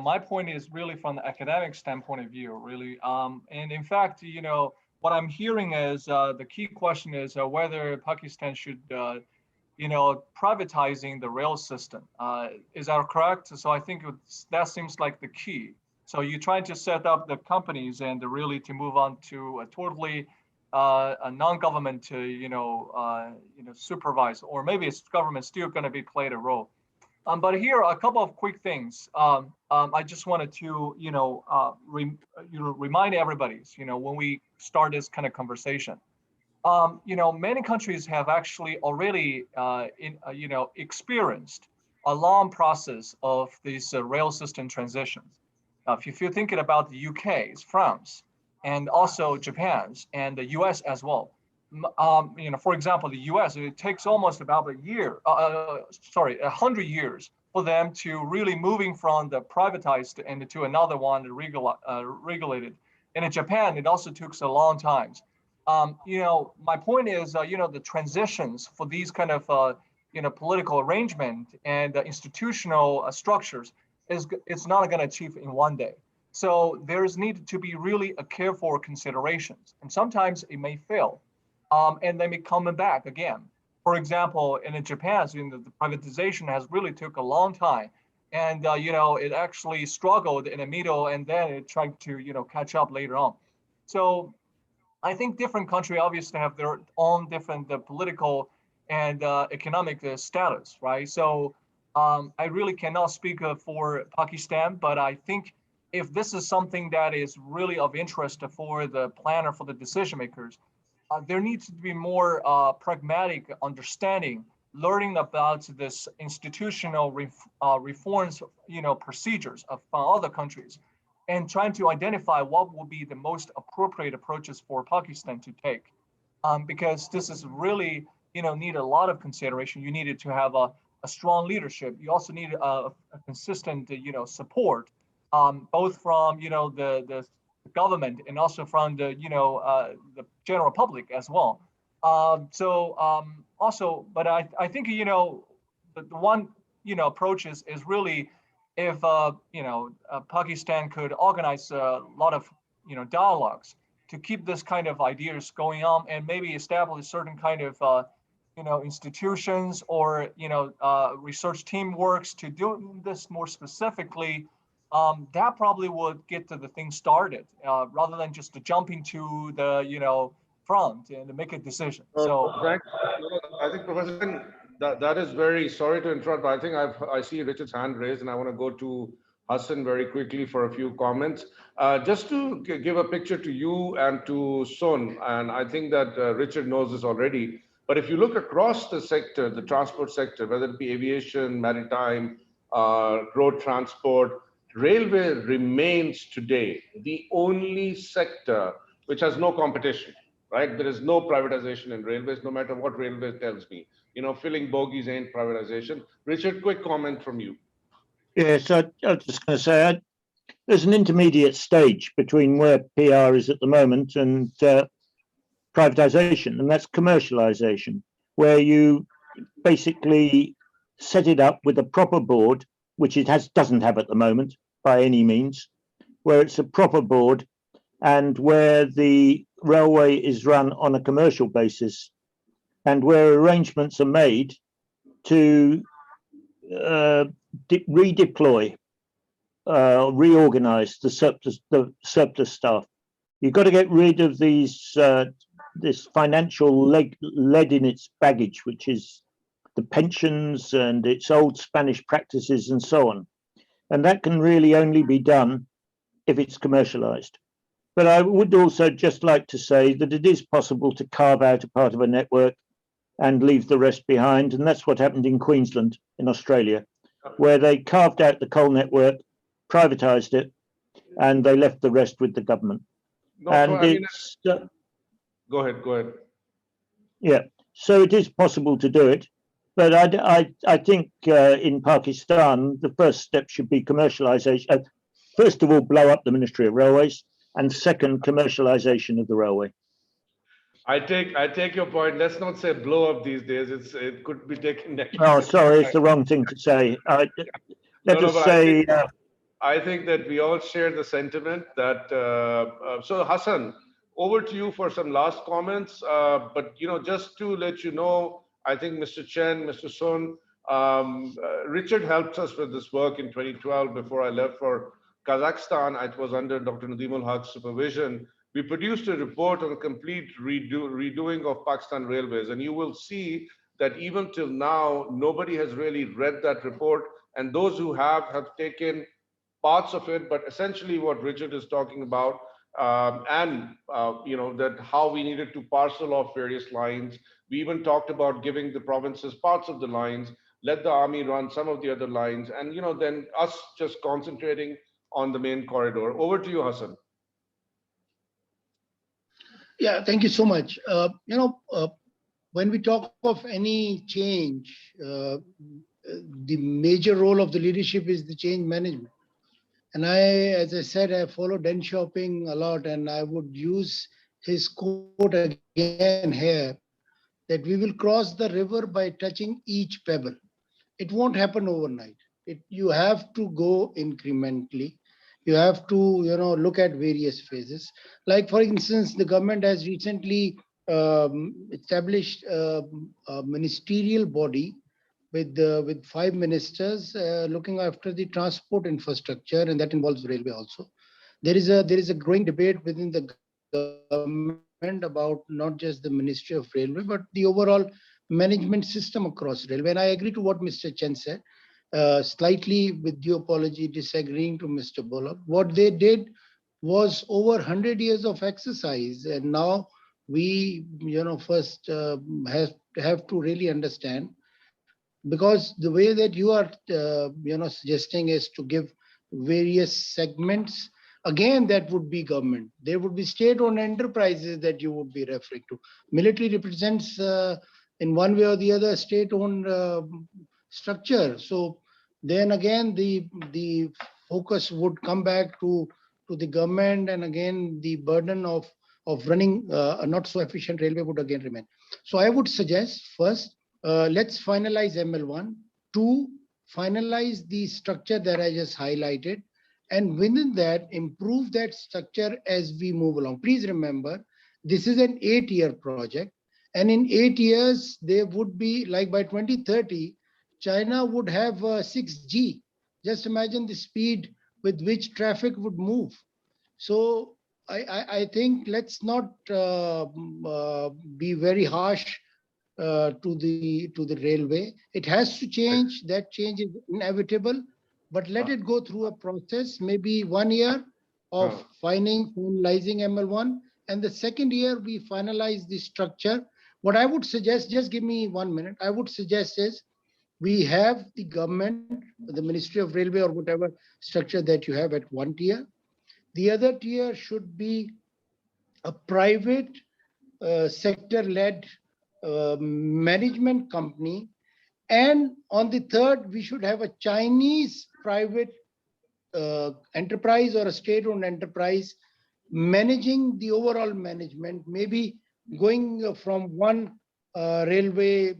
my point is really from the academic standpoint of view, really. And in fact, what I'm hearing is the key question is whether Pakistan should, privatizing the rail system. Is that correct? So I think that seems like the key. So you're trying to set up the companies and really to move on to a totally a non-government, supervised, or maybe it's government still going to be played a role. But here are a couple of quick things. I just wanted to, remind everybody, when we start this kind of conversation, many countries have actually already, experienced a long process of these rail system transitions. If you're thinking about the UK's, France, and also Japan's and the US as well. For example, the US, it takes almost about 100 years for them to really moving from the privatized and to another one regulated. And in Japan, it also took a long time. My point is, the transitions for these kind of, political arrangement and institutional structures it's not going to achieve in one day. So there's need to be really a careful considerations, and sometimes it may fail, and they may come back again. For example, in Japan, the privatization has really took a long time, and it actually struggled in the middle, and then it tried to catch up later on. So I think different countries obviously have their own different political and economic status, right? So I really cannot speak for Pakistan, but I think if this is something that is really of interest for the planner, for the decision makers, there needs to be more pragmatic understanding, learning about this institutional reforms, procedures of other countries, and trying to identify what will be the most appropriate approaches for Pakistan to take. Because this is really, need a lot of consideration. You needed to have a strong leadership. You also need a consistent, support, both from, the government and also from the, the general public as well. Also, but I think, the one, approach is really if, Pakistan could organize a lot of, dialogues to keep this kind of ideas going on and maybe establish certain kind of, institutions or, research team works to do this more specifically, that probably would get to the thing started rather than just jumping to the, front and make a decision. So thanks. I think Professor Chen, that is very, sorry to interrupt, but I think I see Richard's hand raised and I want to go to Hassan very quickly for a few comments. Just to give a picture to you and to Sun, and I think that Richard knows this already, But if you look across the sector, the transport sector, whether it be aviation, maritime, road transport, railway remains today the only sector which has no competition, right? There is no privatization in railways, no matter what railway tells me. Filling bogies ain't privatization. Richard, quick comment from you. Yes, I was just going to say, there's an intermediate stage between where PR is at the moment and privatization, and that's commercialization, where you basically set it up with a proper board, which it doesn't have at the moment by any means, where it's a proper board and where the railway is run on a commercial basis and where arrangements are made to redeploy, reorganize the surplus staff. You've got to get rid of this financial lead in its baggage, which is the pensions and its old Spanish practices and so on. And that can really only be done if it's commercialized. But I would also just like to say that it is possible to carve out a part of a network and leave the rest behind. And that's what happened in Queensland in Australia, where they carved out the coal network, privatized it, and they left the rest with the government. No, And so, I mean, it's, go ahead. yeah, so it is possible to do it. But I think in Pakistan, the first step should be commercialization. First of all, blow up the Ministry of Railways, and second, commercialization of the railway. I take your point. Let's not say blow up these days. It could be taken next. Oh, sorry, it's the wrong thing to say. Let us say. I think that we all share the sentiment that. So Hassan, over to you for some last comments. But just to let you know, I think Mr. Chen, Mr. Sun, Richard helped us with this work in 2012 before I left for Kazakhstan. It was under Dr. Nadimul Haq's supervision. We produced a report on a complete redoing of Pakistan Railways, and you will see that even till now, nobody has really read that report, and those who have taken parts of it, but essentially what Richard is talking about, that how we needed to parcel off various lines. We even talked about giving the provinces parts of the lines, let the army run some of the other lines, and then us just concentrating on the main corridor. Over to you, Hassan. Yeah, thank you so much. When we talk of any change, the major role of the leadership is the change management. And as I said, I follow Deng Xiaoping a lot, and I would use his quote again here, that we will cross the river by touching each pebble. It won't happen overnight. You have to go incrementally. You have to, look at various phases. Like, for instance, the government has recently established a ministerial body with 5 ministers looking after the transport infrastructure, and that involves railway also. There is a growing debate within the government about not just the Ministry of Railway, but the overall management system across railway. And I agree to what Mr. Chen said, slightly with due apology, disagreeing to Mr. Bullock. What they did was over 100 years of exercise, and now we, first have to really understand, because the way that you are, suggesting is to give various segments. Again, that would be government. There would be state-owned enterprises that you would be referring to. Military represents, in one way or the other, state-owned structure. So then again, the focus would come back to the government, and again, the burden of running a not so efficient railway would again remain. So I would suggest, first, let's finalize ML-1. 2, finalize the structure that I just highlighted, and within that, improve that structure as we move along. Please remember, this is an 8-year project, and in 8 years, there would be, like by 2030, China would have 6G. Just imagine the speed with which traffic would move. So I think let's not be very harsh to the railway. It has to change. That change is inevitable, but let it go through a process, maybe 1 year of finalizing ML-1, and the second year we finalize the structure What I would suggest, just give me 1 minute, I would suggest is we have the government, the Ministry of Railway or whatever structure that you have at one tier. The other tier should be a private sector-led management company. And on the third, we should have a Chinese private enterprise or a state-owned enterprise managing the overall management, maybe going from one railway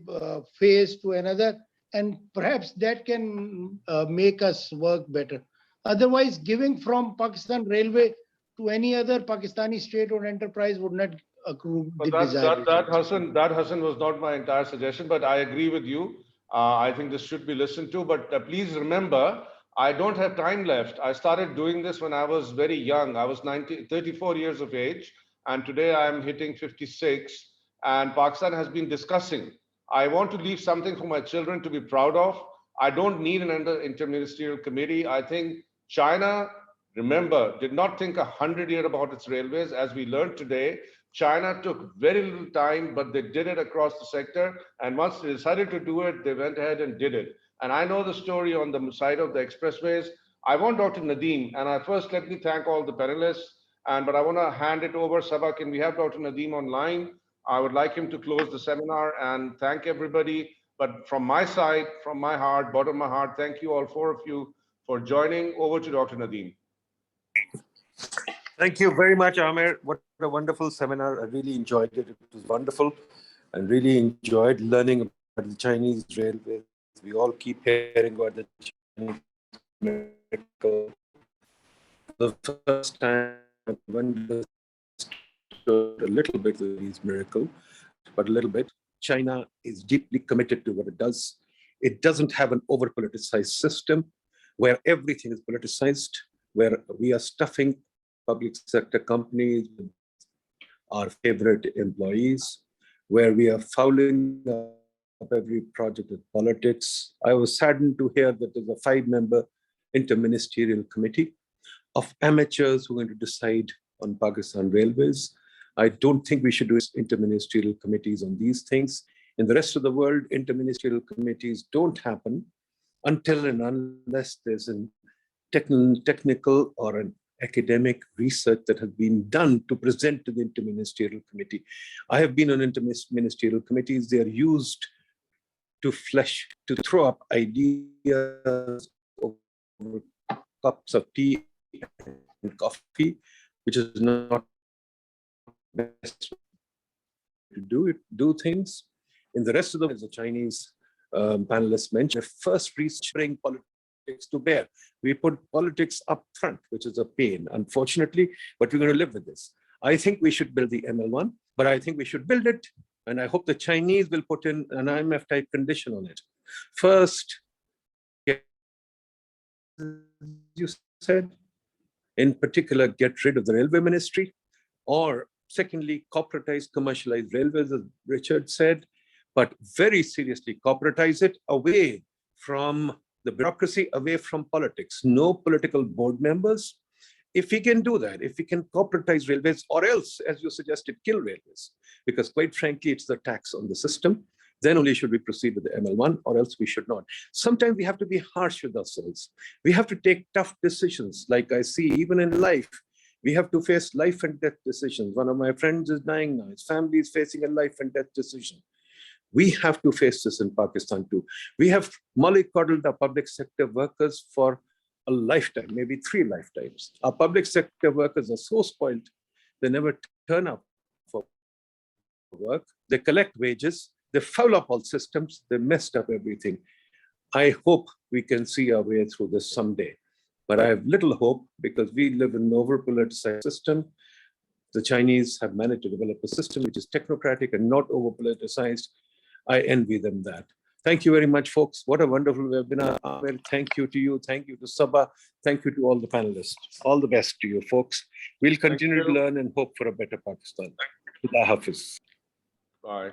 phase to another, and perhaps that can make us work better. Otherwise, giving from Pakistan Railway to any other Pakistani state-owned enterprise would not accrue the desired results. That Hassan was not my entire suggestion, but I agree with you. I think this should be listened to, but please remember, I don't have time left. I started doing this when I was very young. I was 34 years of age, and today I am hitting 56, and Pakistan has been discussing. I want to leave something for my children to be proud of. I don't need an interministerial committee. I think China, remember, did not think 100 years about its railways. As we learned today, China took very little time, but they did it across the sector. And once they decided to do it, they went ahead and did it. And I know the story on the side of the expressways. I want Dr. Nadeem, and first let me thank all the panelists, but I want to hand it over. Sabah, can we have Dr. Nadeem online? I would like him to close the seminar and thank everybody. But from my side, from my heart, bottom of my heart, thank you all, 4 of you, for joining. Over to Dr. Nadeem. Thank you very much, Amir. What a wonderful seminar. I really enjoyed it. It was wonderful and really enjoyed learning about the Chinese railways. We all keep hearing about the Chinese miracle. The first time I understood a little bit of these miracles, but a little bit. China is deeply committed to what it does. It doesn't have an over-politicized system where everything is politicized, where we are stuffing public sector companies with our favorite employees, where we are fouling up every project with politics. I was saddened to hear that there's a 5-member interministerial committee of amateurs who are going to decide on Pakistan Railways. I don't think we should do interministerial committees on these things. In the rest of the world, interministerial committees don't happen until and unless there's a technical or an academic research that has been done to present to the interministerial committee. I have been on interministerial committees. They are used to throw up ideas over cups of tea and coffee, which is not the best way to do things. In the rest of the world, as the Chinese panelists mentioned, first research bring politics to bear. We put politics up front, which is a pain, unfortunately, but we're going to live with this. I think we should build the ML-1, but I think we should build it, and I hope the Chinese will put in an IMF-type condition on it. First, you said, in particular, get rid of the railway ministry, or secondly, corporatize, commercialize railways, as Richard said, but very seriously corporatize it away from the bureaucracy, away from politics. No political board members. If we can do that, if we can corporatize railways, or else, as you suggested, kill railways, because quite frankly, it's the tax on the system, then only should we proceed with the ML-1, or else we should not. Sometimes we have to be harsh with ourselves. We have to take tough decisions, like I see even in life. We have to face life and death decisions. One of my friends is dying now. His family is facing a life and death decision. We have to face this in Pakistan too. We have mollycoddled our public sector workers for a lifetime, maybe 3 lifetimes. Our public sector workers are so spoiled, they never turn up for work. They collect wages, they foul up all systems, they messed up everything. I hope we can see our way through this someday. But I have little hope, because we live in an over-politicized system. The Chinese have managed to develop a system which is technocratic and not over-politicized. I envy them that. Thank you very much, folks. What a wonderful webinar. Well, thank you to you. Thank you to Sabah. Thank you to all the panelists. All the best to you, folks. We'll continue to learn and hope for a better Pakistan. Allah Hafiz. Bye.